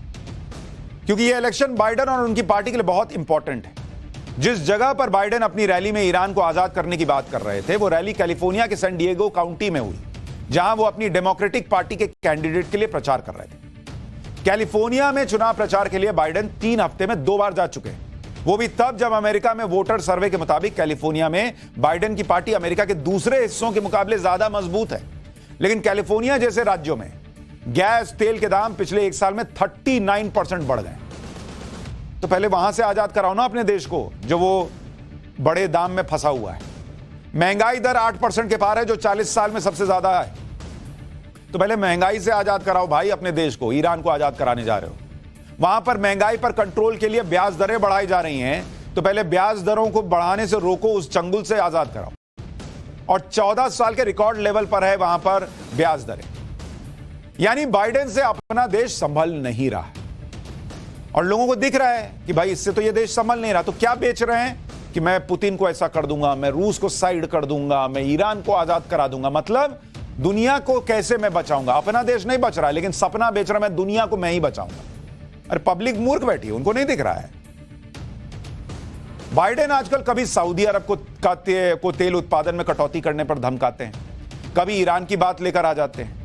क्योंकि यह इलेक्शन बाइडेन और उनकी पार्टी के लिए बहुत इंपॉर्टेंट है। जिस जगह पर बाइडेन अपनी रैली में ईरान को आजाद करने की बात कर रहे थे, वो रैली कैलिफोर्निया के सैन डिएगो काउंटी में हुई, जहां वो अपनी डेमोक्रेटिक पार्टी के कैंडिडेट के लिए प्रचार कर रहे थे। कैलिफोर्निया में चुनाव प्रचार के लिए बाइडेन 3 हफ्ते में 2 बार जा चुके हैं, वो भी तब जब अमेरिका में वोटर सर्वे के मुताबिक कैलिफोर्निया में बाइडेन की पार्टी अमेरिका के दूसरे हिस्सों के मुकाबले ज्यादा मजबूत है। लेकिन कैलिफोर्निया जैसे राज्यों में गैस तेल के दाम पिछले 1 साल में 39% बढ़ गए। तो पहले वहां से आजाद कराओ ना अपने देश को, जो वो बड़े दाम में फंसा हुआ है। महंगाई दर 8% के पार है, जो 40 साल में सबसे ज्यादा है। तो पहले महंगाई से आजाद कराओ भाई अपने देश को। ईरान को आजाद कराने जा रहे हो, वहां पर महंगाई पर कंट्रोल के लिए ब्याज दरें बढ़ाई जा रही हैं, तो पहले ब्याज दरों को बढ़ाने से रोको, उस चंगुल से आजाद कराओ। और 14 साल के रिकॉर्ड लेवल पर है वहां पर ब्याज दरें। यानी बाइडेन से अपना देश संभल नहीं रहा है, और लोगों को दिख रहा है कि भाई इससे तो ये देश संभल नहीं रहा। तो क्या बेच रहे हैं कि मैं पुतिन को ऐसा कर दूंगा, मैं रूस को साइड कर दूंगा, मैं ईरान को आजाद करा दूंगा। मतलब दुनिया को कैसे मैं बचाऊंगा। अपना देश नहीं बच रहा है, लेकिन सपना बेच रहा, मैं दुनिया को मैं ही बचाऊंगा। अरे पब्लिक मूर्ख बैठी है, उनको नहीं दिख रहा है। बाइडेन आजकल कभी सऊदी अरब को तेल उत्पादन में कटौती करने पर धमकाते हैं, कभी ईरान की बात लेकर आ जाते हैं।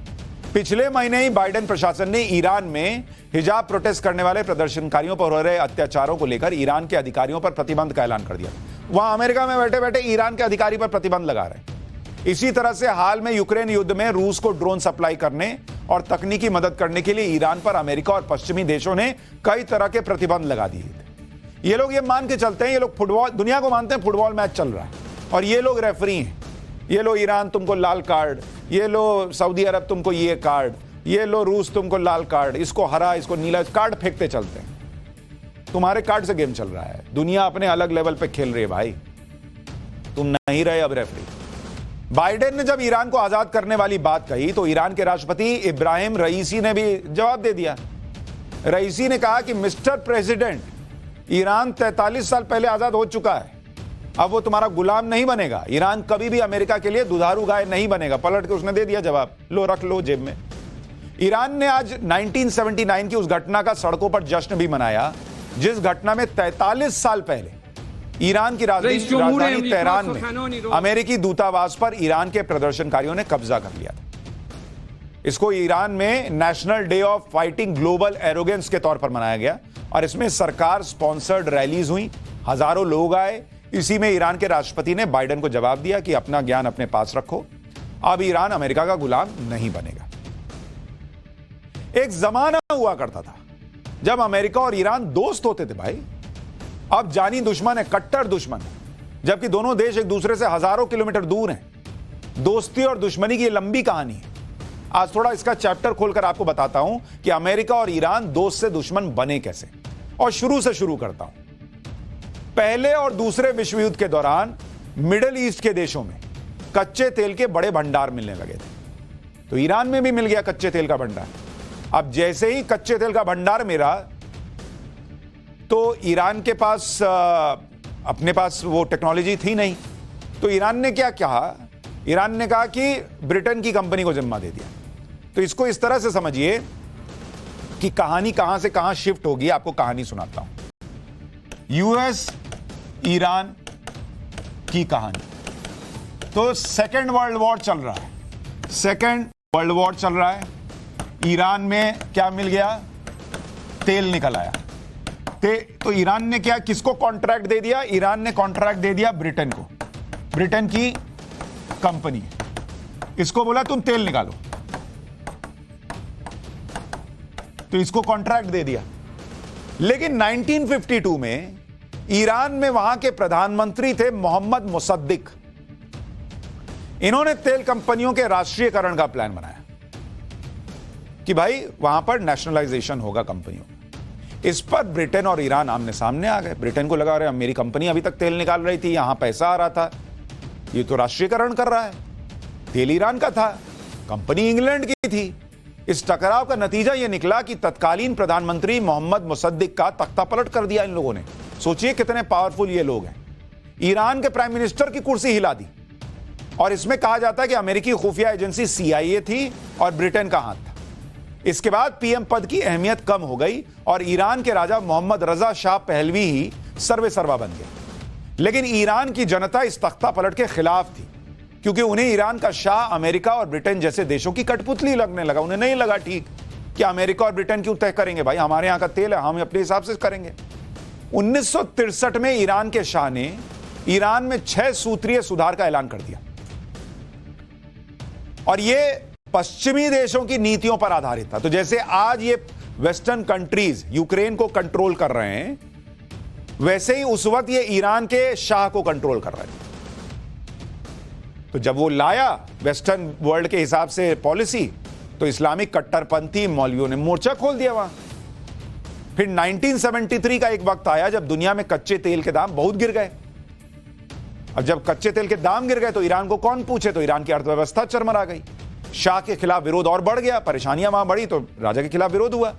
पिछले महीने ही बाइडेन प्रशासन ने ईरान में हिजाब प्रोटेस्ट करने वाले प्रदर्शनकारियों पर हो रहे अत्याचारों को लेकर ईरान के अधिकारियों पर प्रतिबंध का ऐलान कर दिया। वहां अमेरिका में बैठे बैठे ईरान के अधिकारी पर प्रतिबंध लगा रहे हैं। इसी तरह से हाल में यूक्रेन युद्ध में रूस को ड्रोन सप्लाई करने और तकनीकी मदद करने के लिए ईरान पर अमेरिका और पश्चिमी देशों ने कई तरह के प्रतिबंध लगा दिए थे। ये लोग ये मान के चलते हैं, ये लोग फुटबॉल, दुनिया को मानते हैं फुटबॉल मैच चल रहा है और ये लोग रेफरी हैं। ये लो ईरान तुमको लाल कार्ड, ये लो सऊदी अरब तुमको ये कार्ड, ये लो रूस तुमको लाल कार्ड, इसको हरा, इसको नीला, कार्ड फेंकते चलते हैं। तुम्हारे कार्ड से गेम चल रहा है, दुनिया अपने अलग लेवल पे खेल रही है भाई, तुम नहीं रहे अब रेफरी। बाइडेन ने जब ईरान को आजाद करने वाली बात कही तो ईरान के राष्ट्रपति इब्राहिम रईसी ने भी जवाब दे दिया। रईसी ने कहा कि मिस्टर प्रेसिडेंट, ईरान 43 साल पहले आजाद हो चुका है, अब वो तुम्हारा गुलाम नहीं बनेगा। ईरान कभी भी अमेरिका के लिए दुधारू गाय नहीं बनेगा। पलट के उसने दे दिया जवाब, लो रख लो जेब में। ईरान ने आज 1979 की उस घटना का सड़कों पर जश्न भी मनाया, जिस घटना में 43 साल पहले ईरान की राजधानी तेहरान में अमेरिकी दूतावास पर ईरान के प्रदर्शनकारियों ने कब्जा कर लिया था। इसको ईरान में national day of fighting global arrogance के तौर पर मनाया गया और इसमें सरकार स्पॉन्सर्ड रैलीज हुई, हजारों लोग आए। इसी में ईरान के राष्ट्रपति ने बाइडेन को जवाब दिया कि अपना ज्ञान अपने पास रखो, अब ईरान अमेरिका का गुलाम नहीं बनेगा। एक जमाना हुआ करता था जब अमेरिका और ईरान दोस्त होते थे भाई, अब जानी दुश्मन है, कट्टर दुश्मन है, जबकि दोनों देश एक दूसरे से हजारों किलोमीटर दूर हैं। दोस्ती और दुश्मनी की लंबी कहानी है। आज थोड़ा इसका चैप्टर खोलकर आपको बताता हूं कि अमेरिका और ईरान दोस्त से दुश्मन बने कैसे, और शुरू से शुरू करता हूं। पहले और दूसरे विश्व युद्ध के दौरान मिडिल ईस्ट के देशों में कच्चे तेल के बड़े भंडार मिलने लगे थे, तो ईरान में भी मिल गया कच्चे तेल का भंडार। अब जैसे ही कच्चे तेल का भंडार मिला तो ईरान के पास अपने पास वो टेक्नोलॉजी थी नहीं, तो ईरान ने क्या कहा, ईरान ने कहा कि ब्रिटेन की कंपनी को जिम्मा दे दिया। तो इसको इस तरह से समझिए कि कहानी कहां से कहां शिफ्ट होगी। आपको कहानी सुनाता हूं, यूएस ईरान की कहानी। तो सेकेंड वर्ल्ड वॉर चल रहा है, सेकेंड वर्ल्ड वॉर चल रहा है। ईरान में क्या मिल गया, तेल निकल आया। तो ईरान ने क्या, किसको कॉन्ट्रैक्ट दे दिया, ईरान ने कॉन्ट्रैक्ट दे दिया ब्रिटेन को, ब्रिटेन की कंपनी। इसको बोला तुम तेल निकालो, तो इसको कॉन्ट्रैक्ट दे दिया। लेकिन 1952 में ईरान में वहां के प्रधानमंत्री थे मोहम्मद मुसद्दिक। इन्होंने तेल कंपनियों के राष्ट्रीयकरण का प्लान बनाया कि भाई वहां पर नेशनलाइजेशन होगा कंपनियों। इस पर ब्रिटेन और ईरान आमने सामने आ गए। ब्रिटेन को लगा रहे मेरी कंपनी अभी तक तेल निकाल रही थी, यहां पैसा आ रहा था, ये तो राष्ट्रीयकरण कर रहा है, तेल ईरान का था, कंपनी इंग्लैंड की थी। इस टकराव का नतीजा यह निकला कि तत्कालीन प्रधानमंत्री मोहम्मद मुसद्दिक का तख्ता पलट कर दिया इन लोगों ने। सोचिए कितने पावरफुल ये लोग हैं। ईरान के प्राइम मिनिस्टर की कुर्सी हिला दी, और इसमें कहा जाता है कि अमेरिकी खुफिया एजेंसी CIA थी और ब्रिटेन का हाथ था। इसके बाद पीएम पद की अहमियत कम हो गई और ईरान के राजा मोहम्मद रजा शाह पहलवी ही सर्वे सर्वा बन गए। लेकिन ईरान की जनता इस तख्ता पलट के खिलाफ थी, क्योंकि उन्हें ईरान का शाह अमेरिका और ब्रिटेन जैसे देशों की कठपुतली लगने लगा। उन्हें नहीं लगा ठीक कि अमेरिका और ब्रिटेन क्यों तय करेंगे, भाई हमारे यहां का तेल है, हम अपने हिसाब से करेंगे। 1963 में ईरान के शाह ने ईरान में 6 सूत्रीय सुधार का ऐलान कर दिया और यह पश्चिमी देशों की नीतियों पर आधारित था। तो जैसे आज ये वेस्टर्न कंट्रीज यूक्रेन को कंट्रोल कर रहे हैं, वैसे ही उस वक्त ये ईरान के शाह को कंट्रोल कर रहे थे। तो जब वो लाया वेस्टर्न वर्ल्ड के हिसाब से पॉलिसी, तो इस्लामिक कट्टरपंथी मौलवियों ने मोर्चा खोल दिया वहां। फिर 1973 का एक वक्त आया जब दुनिया में कच्चे तेल के दाम बहुत गिर गए। अब जब कच्चे तेल के दाम गिर गए तो ईरान को कौन पूछे, तो ईरान की अर्थव्यवस्था चरमरा गई। शाह के खिलाफ विरोध और बढ़ गया, परेशानियां वहां बढ़ी तो राजा के खिलाफ विरोध हुआ।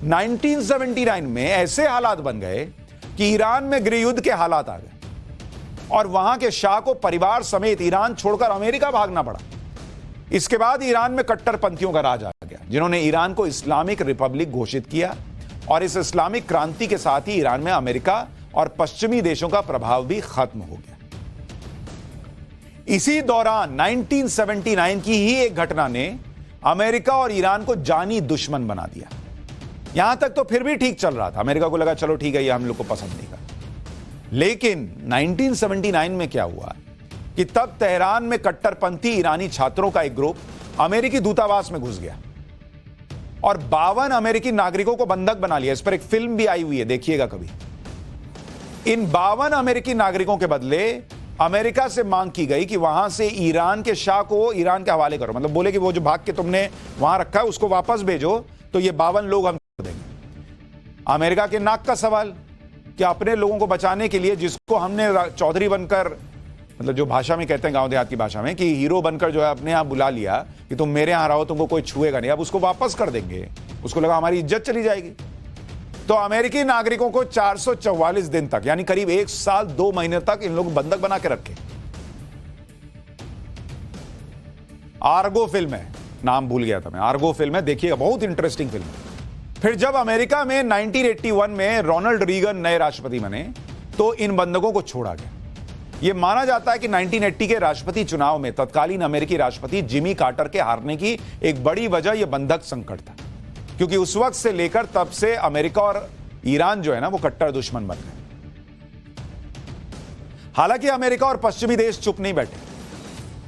1979 में ऐसे हालात बन गए कि ईरान में गृह युद्ध के हालात आ गए और वहां के शाह को परिवार समेत ईरान छोड़कर अमेरिका भागना पड़ा। इसके बाद ईरान में कट्टरपंथियों का राज आ गया, जिन्होंने ईरान को इस्लामिक रिपब्लिक घोषित किया और इस इस्लामिक क्रांति के साथ ही ईरान में अमेरिका और पश्चिमी देशों का प्रभाव भी खत्म हो गया। इसी दौरान 1979 की ही एक घटना ने अमेरिका और ईरान को जानी दुश्मन बना दिया। यहां तक तो फिर भी ठीक चल रहा था, अमेरिका को लगा चलो ठीक है, ये हम लोग को पसंद नहीं कर। लेकिन 1979 में क्या हुआ कि तब तेहरान में कट्टरपंथी ईरानी छात्रों का एक ग्रुप अमेरिकी दूतावास में घुस गया और 52 अमेरिकी नागरिकों को बंधक बना लिया। इस पर एक फिल्म भी आई हुई है, देखिएगा कभी। इन 52 अमेरिकी नागरिकों के बदले अमेरिका से मांग की गई कि वहां से ईरान के शाह को ईरान के हवाले करो, मतलब बोले कि वो जो भाग के तुमने वहां रखा है उसको वापस भेजो, तो ये 52 लोग हम छोड़ देंगे। अमेरिका के नाक का सवाल कि अपने लोगों को बचाने के लिए जिसको हमने चौधरी बनकर, मतलब जो भाषा में कहते हैं गांव देहात की भाषा में कि हीरो बनकर जो है अपने यहां बुला लिया कि तुम मेरे यहां रहो, तुमको कोई छुएगा नहीं, अब उसको वापस कर देंगे। उसको लगा हमारी इज्जत चली जाएगी। तो अमेरिकी नागरिकों को 444 दिन तक, यानी करीब 1 साल 2 महीने तक इन लोग बंधक बना के रखे। आर्गो फिल्म है, नाम भूल गया था मैं, आर्गो फिल्म है, देखिएगा, बहुत इंटरेस्टिंग फिल्म है। फिर जब अमेरिका में 1981 में रोनाल्ड रीगन नए राष्ट्रपति बने तो इन बंधकों को छोड़ा गया। यह माना जाता है कि 1980 के राष्ट्रपति चुनाव में तत्कालीन अमेरिकी राष्ट्रपति जिमी कार्टर के हारने की एक बड़ी वजह यह बंधक संकट था, क्योंकि उस वक्त से लेकर तब से अमेरिका और ईरान जो है ना वो कट्टर दुश्मन बन गए। हालांकि अमेरिका और पश्चिमी देश चुप नहीं बैठे,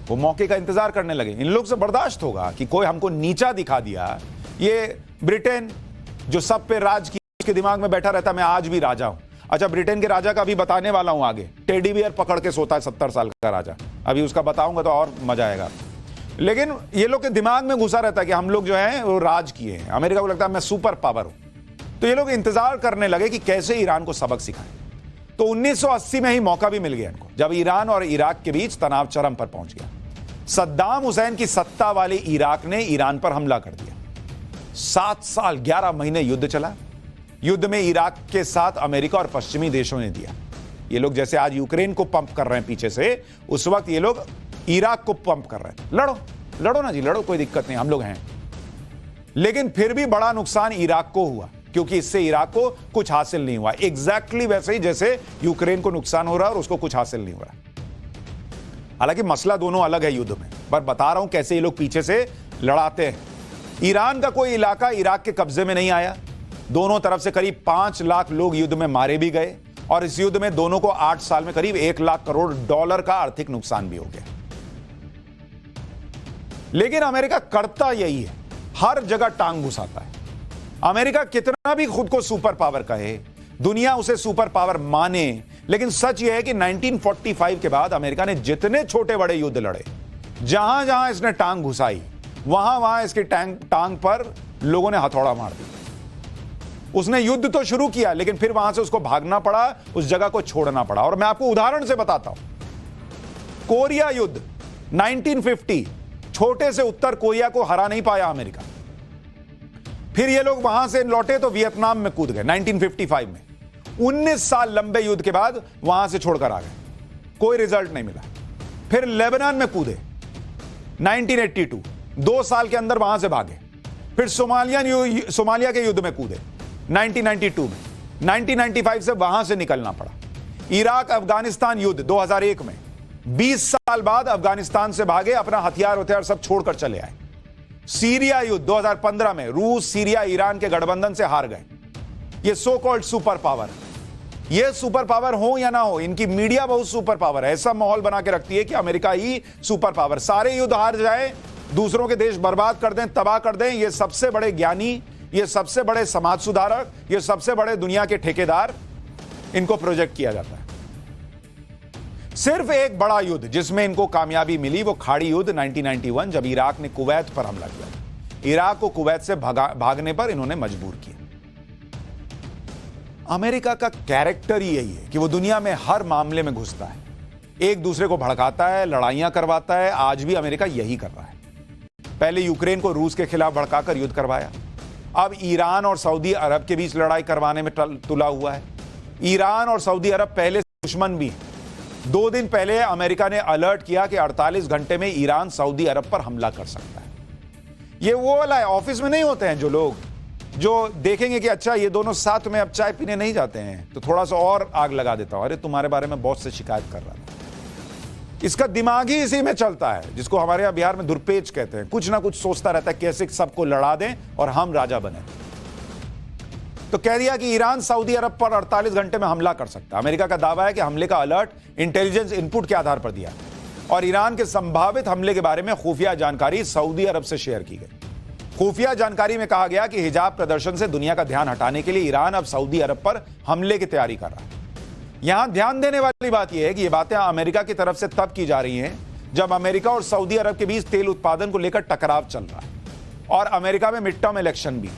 वो मौके का इंतजार करने लगे। इन लोग से बर्दाश्त होगा कि कोई हमको नीचा दिखा दिया। ये ब्रिटेन जो सब पे राज की, उसके दिमाग में बैठा रहता मैं आज भी राजा हूं। अच्छा, ब्रिटेन के राजा का भी बताने वाला हूं आगे। टेडी बियर पकड़ के सोता है 70 साल का राजा, अभी उसका बताऊंगा तो और मजा आएगा। लेकिन ये लोग के दिमाग में घुसा रहता है कि हम लोग जो है वो राज किए हैं, अमेरिका को लगता है मैं सुपर पावर हूं। तो ये लोग इंतजार करने लगे कि कैसे ईरान को सबक सिखाएं। तो 1980 में ही मौका भी मिल गया इनको, जब ईरान और इराक के बीच तनाव चरम पर पहुंच गया। सद्दाम हुसैन की सत्ता वाले इराक ने ईरान पर हमला कर दिया। 7 साल 11 महीने युद्ध चला। युद्ध में इराक के साथ अमेरिका और पश्चिमी देशों ने दिया। ये लोग जैसे आज यूक्रेन को पंप कर रहे हैं पीछे से, उस वक्त ये लोग इराक को पंप कर रहे थे। लड़ो लड़ो ना जी, लड़ो, कोई दिक्कत नहीं, हम लोग हैं। लेकिन फिर भी बड़ा नुकसान इराक को हुआ, क्योंकि इससे इराक को कुछ हासिल नहीं हुआ। एग्जैक्टली वैसे ही जैसे यूक्रेन को नुकसान हो रहा है और उसको कुछ हासिल नहीं हो रहा। हालांकि मसला दोनों अलग है युद्ध में, पर बता रहा हूं कैसे ये लोग पीछे से लड़ाते हैं। ईरान का कोई इलाका इराक के कब्जे में नहीं आया। दोनों तरफ से करीब 5 लाख लोग युद्ध में मारे भी गए और इस युद्ध में दोनों को 8 साल में करीब $1 लाख करोड़ का आर्थिक नुकसान भी हो गया। लेकिन अमेरिका करता यही है, हर जगह टांग घुसाता है। अमेरिका कितना भी खुद को सुपर पावर कहे, दुनिया उसे सुपर पावर माने, लेकिन सच यह है कि 1945 के बाद अमेरिका ने जितने छोटे बड़े युद्ध लड़े, जहां जहां इसने टांग घुसाई, वहां वहां इसकी टांग पर लोगों ने हथौड़ा मार दिया। उसने युद्ध तो शुरू किया, लेकिन फिर वहां से उसको भागना पड़ा, उस जगह को छोड़ना पड़ा। और मैं आपको उदाहरण से बताता हूं, कोरिया युद्ध 1950, छोटे से उत्तर कोरिया को हरा नहीं पाया अमेरिका। फिर ये लोग वहां से लौटे तो वियतनाम में कूद गए 1955 में। 19 साल लंबे युद्ध के बाद वहां से छोड़कर आ गए, कोई रिजल्ट नहीं मिला। फिर लेबनान में कूदे 1982, 2 साल के अंदर वहां से भागे। फिर सोमालिया के युद्ध में कूदे 1992 में, 1995 से वहां से निकलना पड़ा। इराक अफगानिस्तान युद्ध 2001 में 20 साल बाद अफगानिस्तान से भागे, अपना हथियार सब छोड़कर चले आए। सीरिया युद्ध 2015 में रूस, सीरिया, ईरान के गठबंधन से हार गए। ये सो कॉल्ड सुपर पावर, ये सुपर पावर हो या ना हो, इनकी मीडिया बहुत सुपर पावर है, ऐसा माहौल बना के रखती है कि अमेरिका ही सुपर पावर, सारे युद्ध हार जाए, दूसरों के देश बर्बाद कर दें, तबाह कर दें। ये सबसे बड़े ज्ञानी, ये सबसे बड़े समाज सुधारक, ये सबसे बड़े दुनिया के ठेकेदार, इनको प्रोजेक्ट किया जाता है। सिर्फ एक बड़ा युद्ध जिसमें इनको कामयाबी मिली वो खाड़ी युद्ध 1991, जब इराक ने कुवैत पर हमला किया। इराक को कुवैत से भागने पर इन्होंने मजबूर किया। अमेरिका का कैरेक्टर ही यही है कि वो दुनिया में हर मामले में घुसता है, एक दूसरे को भड़काता है, लड़ाइयां करवाता है। आज भी अमेरिका यही कर रहा है। पहले यूक्रेन को रूस के खिलाफ भड़काकर युद्ध करवाया, अब ईरान और सऊदी अरब के बीच लड़ाई करवाने में तुला हुआ है। ईरान और सऊदी अरब पहले से दुश्मन भी हैं। 2 दिन पहले अमेरिका ने अलर्ट किया कि 48 घंटे में ईरान सऊदी अरब पर हमला कर सकता है। ये वो वाला है, ऑफिस में नहीं होते हैं जो लोग जो देखेंगे कि अच्छा ये दोनों साथ में अब चाय पीने नहीं जाते हैं तो थोड़ा सा और आग लगा देता हूं, अरे तुम्हारे बारे में बॉस से शिकायत कर रहा था। इसका दिमाग ही इसी में चलता है, जिसको हमारे यहां बिहार में दुर्पेच कहते हैं। कुछ ना कुछ सोचता रहता है कैसे सबको लड़ा दें और हम राजा बने। तो कह दिया कि ईरान सऊदी अरब पर 48 घंटे में हमला कर सकता है। अमेरिका का दावा है कि हमले का अलर्ट इंटेलिजेंस इनपुट के आधार पर दिया और ईरान के संभावित हमले के बारे में खुफिया जानकारी सऊदी अरब से शेयर की गई। खुफिया जानकारी में कहा गया कि हिजाब प्रदर्शन से दुनिया का ध्यान हटाने के लिए ईरान अब सऊदी अरब पर हमले की तैयारी कर रहा है। यहां ध्यान देने वाली बात यह है कि यह बातें अमेरिका की तरफ से तब की जा रही हैं जब अमेरिका और सऊदी अरब के बीच तेल उत्पादन को लेकर टकराव चल रहा है और अमेरिका में मिड टर्म इलेक्शन भी।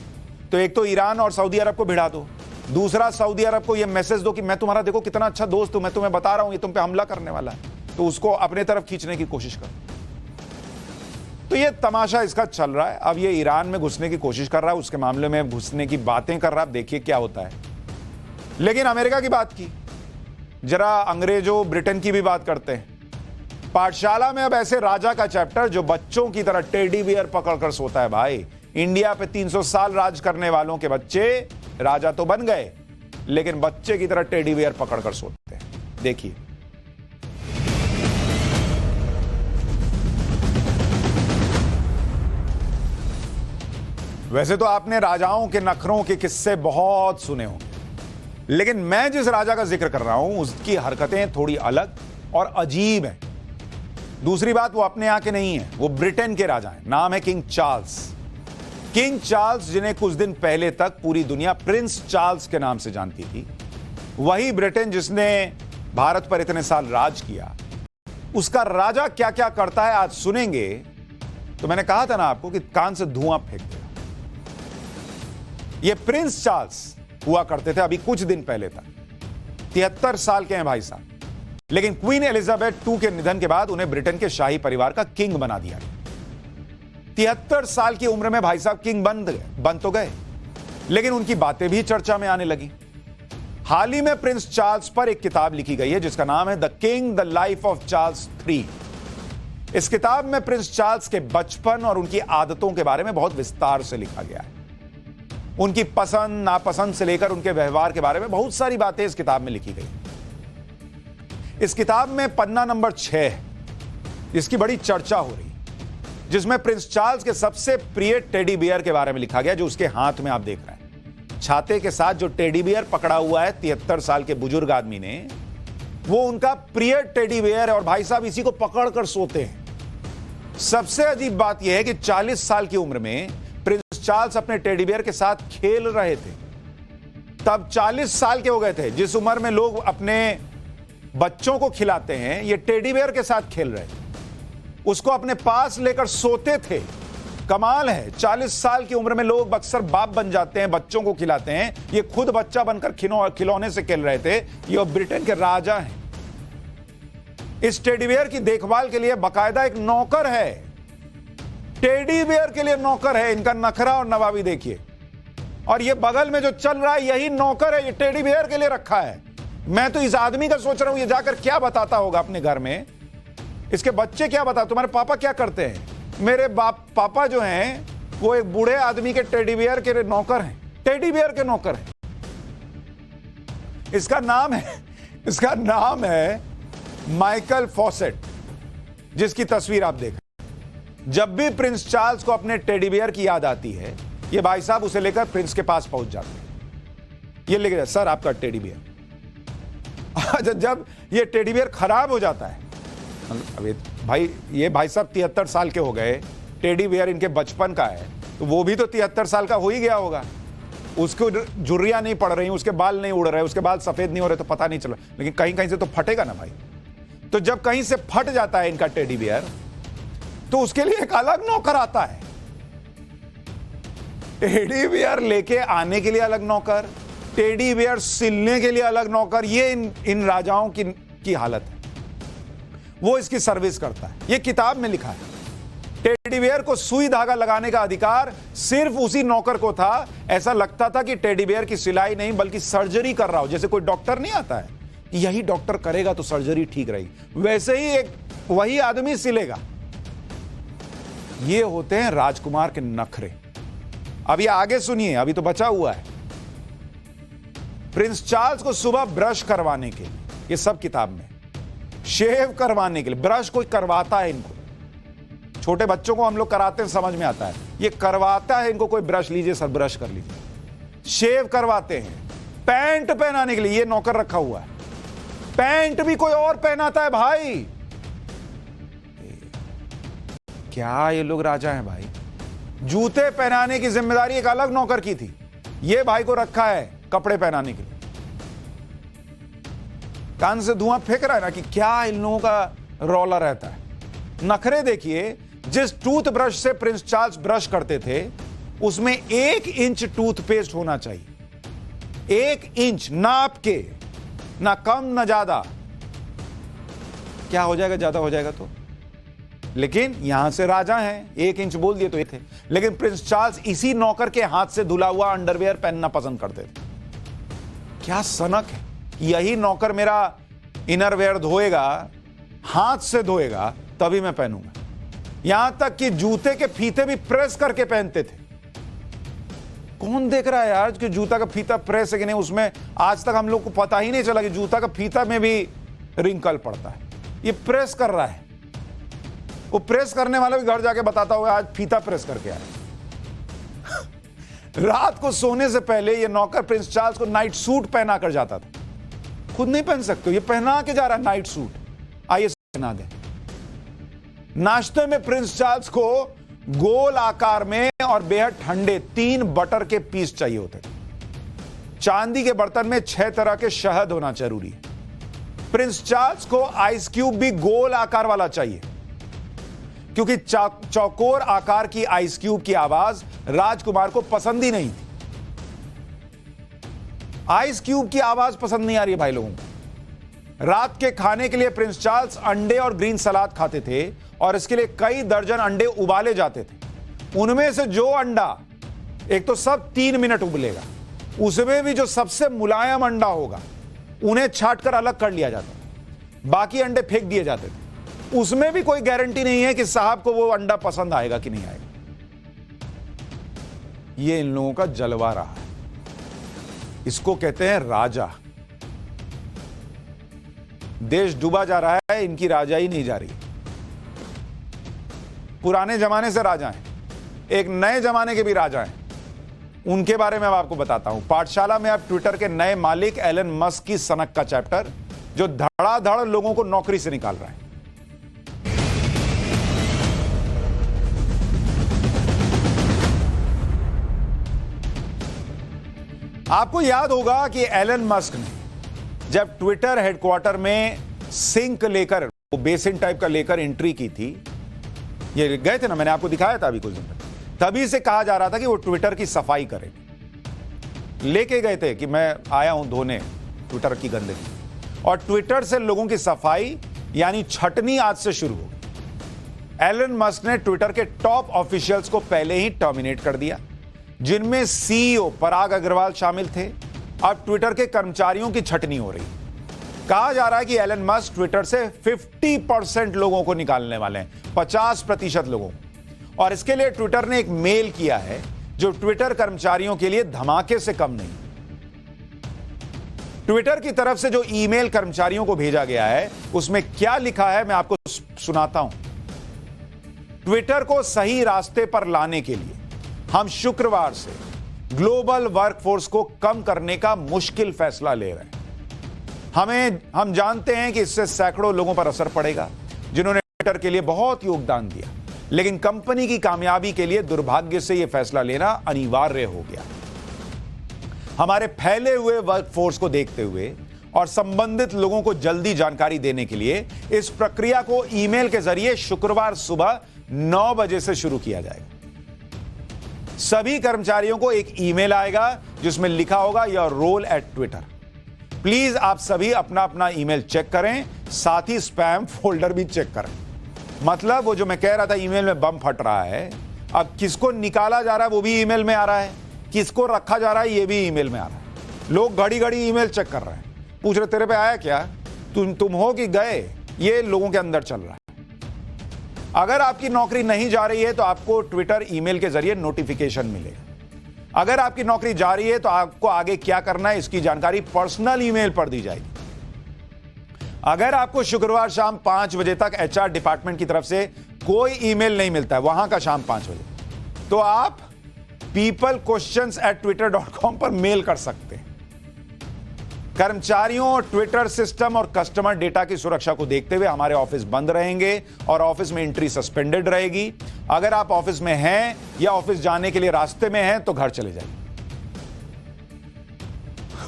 तो एक तो ईरान और सऊदी अरब को भिड़ा दो, दूसरा सऊदी अरब को यह मैसेज दो कि मैं तुम्हारा देखो कितना अच्छा दोस्त हूं, मैं तुम्हें बता रहा हूं ये तुम पे हमला करने वाला है, तो उसको अपने तरफ खींचने की कोशिश करो। तो ये तमाशा इसका चल रहा है। अब ये ईरान में घुसने की कोशिश कर रहा है, उसके मामले में घुसने की बातें कर रहा है, देखिए क्या होता है। लेकिन अमेरिका की बात की, जरा अंग्रेजों ब्रिटेन की भी बात करते हैं। पाठशाला में अब ऐसे राजा का चैप्टर जो बच्चों की तरह टेडी बियर पकड़कर सोता है। भाई, इंडिया पे 300 साल राज करने वालों के बच्चे राजा तो बन गए, लेकिन बच्चे की तरह टेडी बियर पकड़कर सोते हैं। देखिए, वैसे तो आपने राजाओं के नखरों के किस्से बहुत सुने होंगे, लेकिन मैं जिस राजा का जिक्र कर रहा हूं उसकी हरकतें थोड़ी अलग और अजीब हैं। दूसरी बात, वो अपने यहां के नहीं है, वो ब्रिटेन के राजा हैं। नाम है किंग चार्ल्स। किंग चार्ल्स, जिन्हें कुछ दिन पहले तक पूरी दुनिया प्रिंस चार्ल्स के नाम से जानती थी, वही ब्रिटेन जिसने भारत पर इतने साल राज किया, उसका राजा क्या क्या करता है आज सुनेंगे तो मैंने कहा था ना आपको कि कान से धुआं फेंक देगा। ये प्रिंस चार्ल्स हुआ करते थे अभी कुछ दिन पहले तक, 73 साल के हैं भाई साहब, लेकिन क्वीन एलिजाबेथ II के निधन के बाद उन्हें ब्रिटेन के शाही परिवार का किंग बना दिया। 73 साल की उम्र में भाई साहब किंग बन तो गए, लेकिन उनकी बातें भी चर्चा में आने लगी। हाल ही में प्रिंस चार्ल्स पर एक किताब लिखी गई है जिसका नाम है the king the life of Charles III। इस किताब में प्रिंस चार्ल्स के बचपन और उनकी आदतों के बारे में बहुत विस्तार से लिखा गया है। उनकी पसंद नापसंद से लेकर उनके व्यवहार के बारे में बहुत सारी बातें इस किताब में लिखी गई। इस किताब में पन्ना नंबर 6 जिसकी बड़ी चर्चा हो रही, जिसमें प्रिंस चार्ल्स के सबसे प्रिय टेडी बियर के बारे में लिखा गया, जो उसके हाथ में आप देख रहे हैं। छाते के साथ जो टेडी बियर पकड़ा हुआ है 73 साल के बुजुर्ग आदमी ने, वो उनका प्रिय टेडी बियर है और भाई साहब इसी को पकड़कर सोते हैं। सबसे अजीब बात यह है कि 40 साल की उम्र में प्रिंस चार्ल्स अपने टेडी बियर के साथ खेल रहे थे। तब 40 साल के हो गए थे। जिस उम्र में लोग अपने बच्चों को खिलाते हैं, ये टेडी बियर के साथ खेल रहे थे, उसको अपने पास लेकर सोते थे। कमाल है, 40 साल की उम्र में लोग अक्सर बाप बन जाते हैं, बच्चों को खिलाते हैं। ये खुद बच्चा बनकर खिलौने से खेल रहे थे। ये ब्रिटेन के राजा हैं। इस टेडी बियर की देखभाल के लिए बाकायदा एक नौकर है। टेडी बियर के लिए नौकर है। इनका नखरा और नवाबी देखिए। और ये बगल में जो चल रहा है यही नौकर है, ये टेडी बियर के लिए रखा है। मैं तो इस आदमी का सोच रहा हूं ये जाकर क्या बताता होगा अपने घर में। इसके बच्चे क्या बता, तुम्हारे पापा क्या करते हैं? मेरे पापा जो हैं वो एक बूढ़े आदमी के टेडी बियर के नौकर हैं, टेडी बियर के नौकर हैं। इसका नाम है माइकल फॉसेट, जिसकी तस्वीर आप देखें। जब भी प्रिंस चार्ल्स को अपने टेडी बियर की याद आती है, ये भाई साहब उसे लेकर प्रिंस के पास पहुंच जाते हैं। ये लेके सर आपका टेडी बियर। जब ये टेडी बियर खराब हो जाता है, अभी भाई ये भाई साहब 73 साल के हो गए, टेडी बियर इनके बचपन का है, तो वो भी तो 73 साल का हो ही गया होगा। उसको झुर्रियां नहीं पड़ रही, उसके बाल नहीं उड़ रहे, उसके बाल सफेद नहीं हो रहे, तो पता नहीं चला, लेकिन कहीं कहीं से तो फटेगा ना भाई। तो जब कहीं से फट जाता है इनका टेडी बियर, तो उसके लिए एक अलग नौकर आता है। टेडी बियर लेके आने के लिए अलग नौकर, टेडी बियर सिलने के लिए अलग नौकर। ये इन राजाओं की हालत है। वो इसकी सर्विस करता है। ये किताब में लिखा है। टेडी बियर को सुई धागा लगाने का अधिकार सिर्फ उसी नौकर को था। ऐसा लगता था कि टेडी बियर की सिलाई नहीं बल्कि सर्जरी कर रहा हो। जैसे कोई डॉक्टर नहीं आता है, यही डॉक्टर करेगा तो सर्जरी ठीक रहेगी, वैसे ही एक वही आदमी सिलेगा। ये होते हैं राजकुमार के नखरे। अब ये आगे सुनिए, अभी तो बचा हुआ है। प्रिंस चार्ल्स को सुबह ब्रश करवाने के लिए, ये सब किताब में, शेव करवाने के लिए, ब्रश कोई करवाता है इनको। छोटे बच्चों को हम लोग कराते हैं, समझ में आता है। ये करवाता है इनको कोई, ब्रश लीजिए सर, ब्रश कर लीजिए। शेव करवाते हैं। पैंट पहनाने के लिए ये नौकर रखा हुआ है। पैंट भी कोई और पहनाता है भाई। क्या ये लोग राजा हैं भाई। जूते पहनाने की जिम्मेदारी एक अलग नौकर की थी। ये भाई को रखा है कपड़े पहनाने के लिए। कान से धुआं फेंक रहा है ना कि क्या इन लोगों का रौला रहता है। नखरे देखिए, जिस टूथब्रश से प्रिंस चार्ल्स ब्रश करते थे, उसमें 1 इंच टूथपेस्ट होना चाहिए। 1 इंच नाप के, ना कम ना ज्यादा। क्या हो जाएगा, ज्यादा हो जाएगा तो। लेकिन यहां से राजा हैं, 1 इंच बोल दिए तो ये थे। लेकिन प्रिंस चार्ल्स इसी नौकर के हाथ से धुला हुआ अंडरवेयर पहनना पसंद करते थे। क्या सनक है। यही नौकर मेरा इनरवेयर धोएगा, हाथ से धोएगा, तभी मैं पहनूंगा। यहां तक कि जूते के फीते भी प्रेस करके पहनते थे। कौन देख रहा है यार कि जूता का फीता प्रेस है कि नहीं। उसमें आज तक हम लोग को पता ही नहीं चला कि जूता का फीता में भी रिंकल पड़ता है। ये प्रेस कर रहा है। वो प्रेस करने वाला भी घर जाके बताता होगा आज फीता प्रेस करके आया। रात को सोने से पहले ये नौकर प्रिंस चार्ल्स को नाइट सूट पहना कर जाता था। खुद नहीं पहन सकते, ये पहना के जा रहा है नाइट सूट। आइए पहना दे। नाश्ते में प्रिंस चार्ल्स को गोल आकार में और बेहद ठंडे 3 बटर के पीस चाहिए होते थे। चांदी के बर्तन में 6 तरह के शहद होना जरूरी है। प्रिंस चार्ल्स को आइस क्यूब भी गोल आकार वाला चाहिए, क्योंकि चौकोर आकार की आइस क्यूब की आवाज राजकुमार को पसंद ही नहीं थी। आइस क्यूब की आवाज पसंद नहीं आ रही है भाई लोगों को। रात के खाने के लिए प्रिंस चार्ल्स अंडे और ग्रीन सलाद खाते थे और इसके लिए कई दर्जन अंडे उबाले जाते थे। उनमें से जो अंडा, एक तो सब 3 मिनट उबलेगा, उसमें भी जो सबसे मुलायम अंडा होगा उन्हें छांटकर अलग कर लिया जाता था। बाकी अंडे फेंक दिए जाते थे। उसमें भी कोई गारंटी नहीं है कि साहब को वो अंडा पसंद आएगा कि नहीं आएगा। ये इन लोगों का जलवा रहा है। इसको कहते हैं राजा। देश डूबा जा रहा है, इनकी राजाई नहीं जा रही। पुराने जमाने से राजा हैं, एक नए जमाने के भी राजा हैं। उनके बारे में अब आपको बताता हूं। पाठशाला में अब ट्विटर के नए मालिक एलन मस्क की सनक का चैप्टर, जो धड़ाधड़ लोगों को नौकरी से निकाल रहा है। आपको याद होगा कि एलन मस्क ने जब ट्विटर हेडक्वार्टर में सिंक लेकर, वो बेसिन टाइप का लेकर एंट्री की थी, ये गए थे ना, मैंने आपको दिखाया था अभी कुछ दिन पहले। तभी से कहा जा रहा था कि वो ट्विटर की सफाई करेंगे। लेके गए थे कि मैं आया हूं धोने ट्विटर की गंदगी, और ट्विटर से लोगों की सफाई यानी छटनी आज से शुरू हो गई। एलन मस्क ने ट्विटर के टॉप ऑफिशियल्स को पहले ही टर्मिनेट कर दिया, जिनमें सीईओ पराग अग्रवाल शामिल थे। अब ट्विटर के कर्मचारियों की छटनी हो रही। कहा जा रहा है कि एलन मस्क ट्विटर से 50% लोगों को निकालने वाले हैं, 50% लोगों। और इसके लिए ट्विटर ने एक मेल किया है जो ट्विटर कर्मचारियों के लिए धमाके से कम नहीं। ट्विटर की तरफ से जो ईमेल कर्मचारियों को भेजा गया है उसमें क्या लिखा है मैं आपको सुनाता हूं। ट्विटर को सही रास्ते पर लाने के लिए हम शुक्रवार से ग्लोबल वर्कफोर्स को कम करने का मुश्किल फैसला ले रहे हैं। हम जानते हैं कि इससे सैकड़ों लोगों पर असर पड़ेगा जिन्होंने ट्विटर के लिए बहुत योगदान दिया, लेकिन कंपनी की कामयाबी के लिए दुर्भाग्य से यह फैसला लेना अनिवार्य हो गया। हमारे फैले हुए वर्कफोर्स को देखते हुए और संबंधित लोगों को जल्दी जानकारी देने के लिए इस प्रक्रिया को ईमेल के जरिए शुक्रवार सुबह 9 बजे से शुरू किया जाएगा। सभी कर्मचारियों को एक ईमेल आएगा जिसमें लिखा होगा your role at Twitter. Please आप सभी अपना अपना ईमेल चेक करें, साथ ही स्पैम फोल्डर भी चेक करें। मतलब वो जो मैं कह रहा था ईमेल में बम फट रहा है, अब किसको निकाला जा रहा है वो भी ईमेल में आ रहा है, किसको रखा जा रहा है ये भी ईमेल में आ रहा है। लोग घड़ी घड़ी ईमेल चेक कर रहे हैं, पूछ रहे तेरे पे आया क्या, तुम हो कि गए, ये लोगों के अंदर चल रहा है। अगर आपकी नौकरी नहीं जा रही है तो आपको ट्विटर ईमेल के जरिए नोटिफिकेशन मिलेगा। अगर आपकी नौकरी जा रही है तो आपको आगे क्या करना है इसकी जानकारी पर्सनल ईमेल पर दी जाएगी। अगर आपको शुक्रवार शाम 5 बजे तक एचआर डिपार्टमेंट की तरफ से कोई ईमेल नहीं मिलता है, वहां का शाम 5 बजे, तो आप peoplequestions@twitter.com पर मेल कर सकते हैं। कर्मचारियों, ट्विटर सिस्टम और कस्टमर डेटा की सुरक्षा को देखते हुए हमारे ऑफिस बंद रहेंगे और ऑफिस में एंट्री सस्पेंडेड रहेगी। अगर आप ऑफिस में हैं या ऑफिस जाने के लिए रास्ते में हैं तो घर चले जाइए।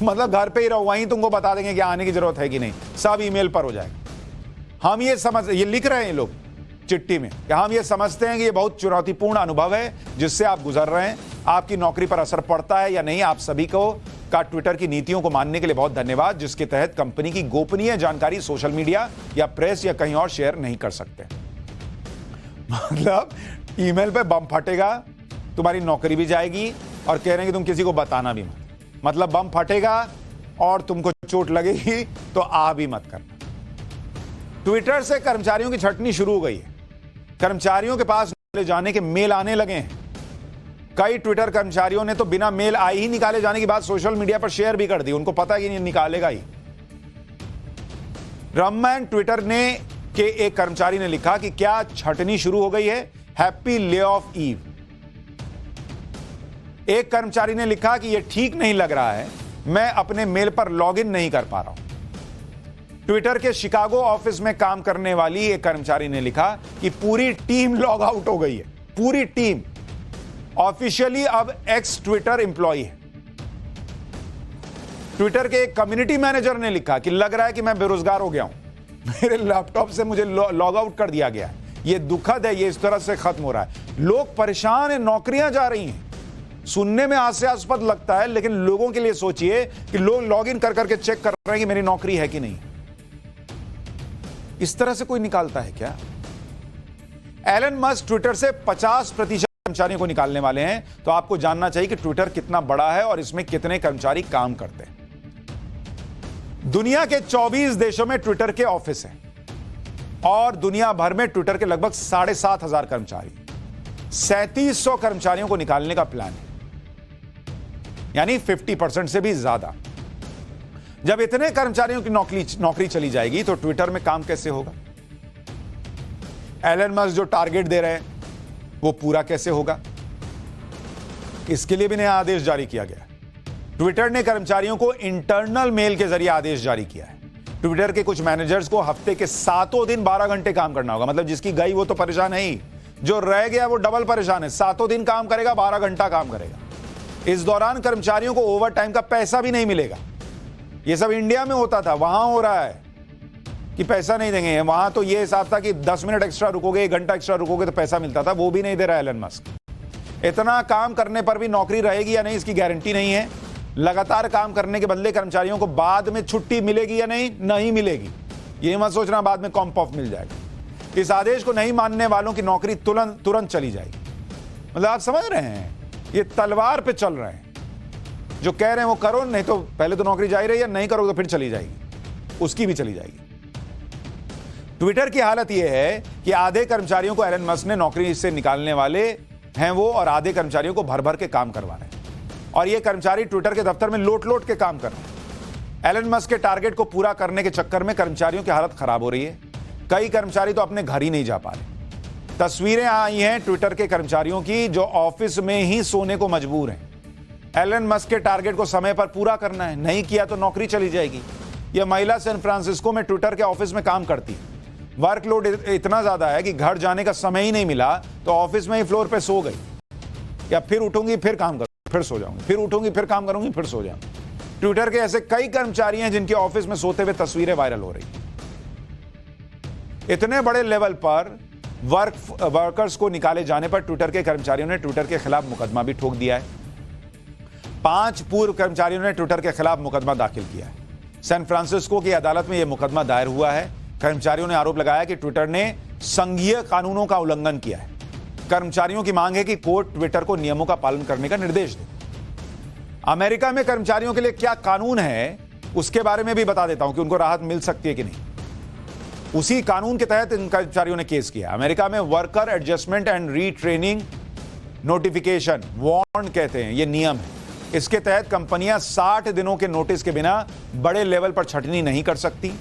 मतलब घर पे ही रहो, वहीं तुमको बता देंगे कि आने की जरूरत है कि नहीं, सब ईमेल पर हो जाएगा। हम ये लिख रहे हैं लोग चिट्ठी में कि हम ये समझते हैं कि ये बहुत चुनौतीपूर्ण अनुभव है जिससे आप गुजर रहे हैं। आपकी नौकरी पर असर पड़ता है या नहीं, आप सभी को का ट्विटर की नीतियों को मानने के लिए बहुत धन्यवाद, जिसके तहत कंपनी की गोपनीय जानकारी सोशल मीडिया या प्रेस या कहीं और शेयर नहीं कर सकते। मतलब ईमेल पे बम फटेगा, तुम्हारी नौकरी भी जाएगी और कह रहे हैं कि तुम किसी को बताना भी मत। मतलब बम फटेगा और तुमको चोट लगेगी तो आ भी मत करना। ट्विटर से कर्मचारियों की छटनी शुरू हो गई है। कर्मचारियों के पास निकाले जाने के मेल आने लगे हैं। कई ट्विटर कर्मचारियों ने तो बिना मेल आई ही निकाले जाने की बात सोशल मीडिया पर शेयर भी कर दी। उनको पता है कि नहीं निकालेगा ही। रमैन ट्विटर ने के एक कर्मचारी ने लिखा कि क्या छटनी शुरू हो गई है, हैप्पी ले ऑफ ईव। एक कर्मचारी ने लिखा कि यह ठीक नहीं लग रहा है, मैं अपने मेल पर लॉगिन नहीं कर पा रहा हूं। ट्विटर के शिकागो ऑफिस में काम करने वाली एक कर्मचारी ने लिखा कि पूरी टीम लॉग आउट हो गई है। पूरी टीम ऑफिशियली अब एक्स ट्विटर एम्प्लॉय है। ट्विटर के एक कम्युनिटी मैनेजर ने लिखा कि लग रहा है कि मैं बेरोजगार हो गया हूं, मेरे लैपटॉप से मुझे लॉग आउट कर दिया गया है। यह दुखद है, यह इस तरह से खत्म हो रहा है। लोग परेशान हैं, नौकरियां जा रही हैं। सुनने में हास्यास्पद लगता है, लेकिन लोगों के लिए सोचिए कि लोग लॉग इन कर करके चेक कर रहे हैं कि मेरी नौकरी है कि नहीं। इस तरह से कोई निकालता है क्या? एलन मस्क ट्विटर से 50% कर्मचारियों को निकालने वाले हैं, तो आपको जानना चाहिए कि ट्विटर कितना बड़ा है और इसमें कितने कर्मचारी काम करते हैं। दुनिया के 24 देशों में ट्विटर के ऑफिस हैं और दुनिया भर में ट्विटर के लगभग 7,500 कर्मचारी, 3700 कर्मचारियों को निकालने का प्लान है, यानी 50% से भी ज्यादा। जब इतने कर्मचारियों की नौकरी चली जाएगी तो ट्विटर में काम कैसे होगा? एलन मस्क जो टारगेट दे रहे हैं वो पूरा कैसे होगा? इसके लिए भी नया आदेश जारी किया गया। ट्विटर ने कर्मचारियों को इंटरनल मेल के जरिए आदेश जारी किया है। ट्विटर के कुछ मैनेजर्स को हफ्ते के 7 दिन 12 घंटे काम करना होगा। मतलब जिसकी गई वो तो परेशान है ही, जो रह गया वो डबल परेशान है। 7 दिन काम करेगा, 12 घंटा काम करेगा। इस दौरान कर्मचारियों को ओवर टाइम का पैसा भी नहीं मिलेगा। ये सब इंडिया में होता था, वहां हो रहा है कि पैसा नहीं देंगे। वहां तो ये हिसाब था कि 10 मिनट एक्स्ट्रा रुकोगे, 1 घंटा एक्स्ट्रा रुकोगे तो पैसा मिलता था। वो भी नहीं दे रहा है एलन मस्क। इतना काम करने पर भी नौकरी रहेगी या नहीं इसकी गारंटी नहीं है। लगातार काम करने के बदले कर्मचारियों को बाद में छुट्टी मिलेगी या नहीं मिलेगी। ये मत सोचना बाद में कॉम्प ऑफ मिल जाएगा। इस आदेश को नहीं मानने वालों की नौकरी तुरंत चली जाएगी। मतलब आप समझ रहे हैं, ये तलवार पे चल रहे हैं। जो कह रहे हैं वो करो, नहीं तो पहले तो नौकरी जा ही रही है, नहीं करोगे तो फिर चली जाएगी, उसकी भी चली जाएगी। ट्विटर की हालत यह है कि आधे कर्मचारियों को एलन मस्क ने नौकरी से निकालने वाले हैं वो, और आधे कर्मचारियों को भर भर के काम करवा रहे हैं, और ये कर्मचारी ट्विटर के दफ्तर में लोट लोट के काम कर रहे हैं। एलन मस्क के टारगेट को पूरा करने के चक्कर में कर्मचारियों की हालत खराब हो रही है। कई कर्मचारी तो अपने घर ही नहीं जा पा रहे। तस्वीरें आई हैं ट्विटर के कर्मचारियों की जो ऑफिस में ही सोने को मजबूर हैं। एलन मस्क के टारगेट को समय पर पूरा करना है, नहीं किया तो नौकरी चली जाएगी। यह महिला सैन फ्रांसिस्को में ट्विटर के ऑफिस में काम करती है। वर्कलोड इतना ज्यादा है कि घर जाने का समय ही नहीं मिला तो ऑफिस में ही फ्लोर पे सो गई, या फिर उठूंगी फिर काम करूंगी फिर सो जाऊंगी, फिर उठूंगी फिर काम करूंगी फिर सो जाऊंगी। ट्विटर के ऐसे कई कर्मचारी हैं जिनके ऑफिस में सोते हुए तस्वीरें वायरल हो रही हैं। इतने बड़े लेवल पर वर्कर्स को निकाले जाने पर ट्विटर के कर्मचारियों ने ट्विटर के खिलाफ मुकदमा भी ठोक दिया है। 5 पूर्व कर्मचारियों ने ट्विटर के खिलाफ मुकदमा दाखिल किया है। सैन फ्रांसिस्को की अदालत में यह मुकदमा दायर हुआ है। कर्मचारियों ने आरोप लगाया कि ट्विटर ने संघीय कानूनों का उल्लंघन किया है। कर्मचारियों की मांग है कि कोर्ट ट्विटर को नियमों का पालन करने का निर्देश दे। अमेरिका में कर्मचारियों के लिए क्या कानून है उसके बारे में भी बता देता हूं कि उनको राहत मिल सकती है कि नहीं। उसी कानून के तहत इन कर्मचारियों ने केस किया। अमेरिका में worker adjustment and retraining notification WARN कहते हैं, यह नियम है। इसके तहत कंपनियां 60 दिनों के नोटिस के बिना बड़े लेवल पर छटनी नहीं कर सकती।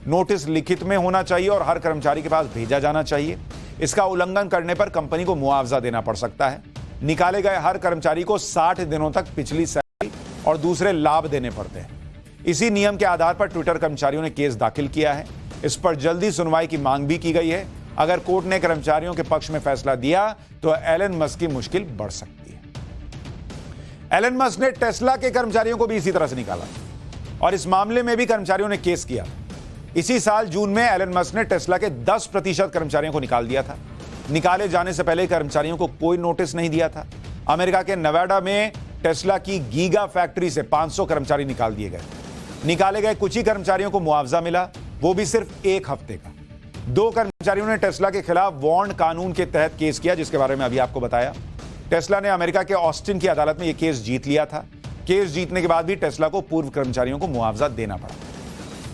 नोटिस लिखित में होना चाहिए और हर कर्मचारी के पास भेजा जाना चाहिए। इसका उल्लंघन करने पर कंपनी को मुआवजा देना पड़ सकता है। निकाले गए हर कर्मचारी को 60 दिनों तक पिछली सैलरी और दूसरे लाभ देने पड़ते हैं। इसी नियम के आधार पर ट्विटर कर्मचारियों ने केस दाखिल किया है। इस पर जल्दी सुनवाई की मांग भी की गई है। अगर कोर्ट ने कर्मचारियों के पक्ष में फैसला दिया तो एलन मस्क की मुश्किल बढ़ सकती है। एलन मस्क ने टेस्ला के कर्मचारियों को भी इसी तरह से निकाला और इस मामले में भी कर्मचारियों ने केस किया। इसी साल जून में एलन मस्क ने टेस्ला के 10% कर्मचारियों को निकाल दिया था। निकाले जाने से पहले कर्मचारियों को कोई नोटिस नहीं दिया था। अमेरिका के नेवाडा में टेस्ला की गीगा फैक्ट्री से 500 कर्मचारी निकाल दिए गए। निकाले गए कुछ ही कर्मचारियों को मुआवजा मिला, वो भी सिर्फ 1 हफ्ते का। 2 कर्मचारियों ने टेस्ला के खिलाफ वार्न कानून के तहत केस किया, जिसके बारे में अभी आपको बताया। टेस्ला ने अमेरिका के ऑस्टिन की अदालत में यह केस जीत लिया था। केस जीतने के बाद भी टेस्ला को पूर्व कर्मचारियों को मुआवजा देना पड़ा।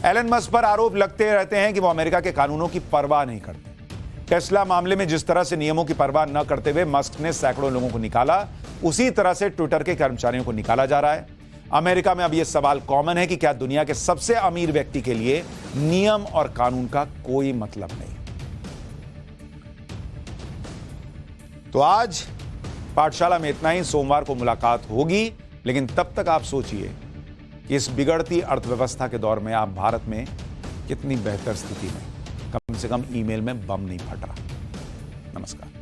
एलन मस्क पर आरोप लगते रहते हैं कि वो अमेरिका के कानूनों की परवाह नहीं करते। टेस्ला मामले में जिस तरह से नियमों की परवाह न करते हुए मस्क ने सैकड़ों लोगों को निकाला, उसी तरह से ट्विटर के कर्मचारियों को निकाला जा रहा है। अमेरिका में अब यह सवाल कॉमन है कि क्या दुनिया के सबसे अमीर व्यक्ति के लिए नियम और कानून का कोई मतलब नहीं। तो आज पाठशाला में इतना ही। सोमवार को मुलाकात होगी, लेकिन तब तक आप सोचिए कि इस बिगड़ती अर्थव्यवस्था के दौर में आप भारत में कितनी बेहतर स्थिति में, कम से कम ईमेल में बम नहीं फट रहा। नमस्कार।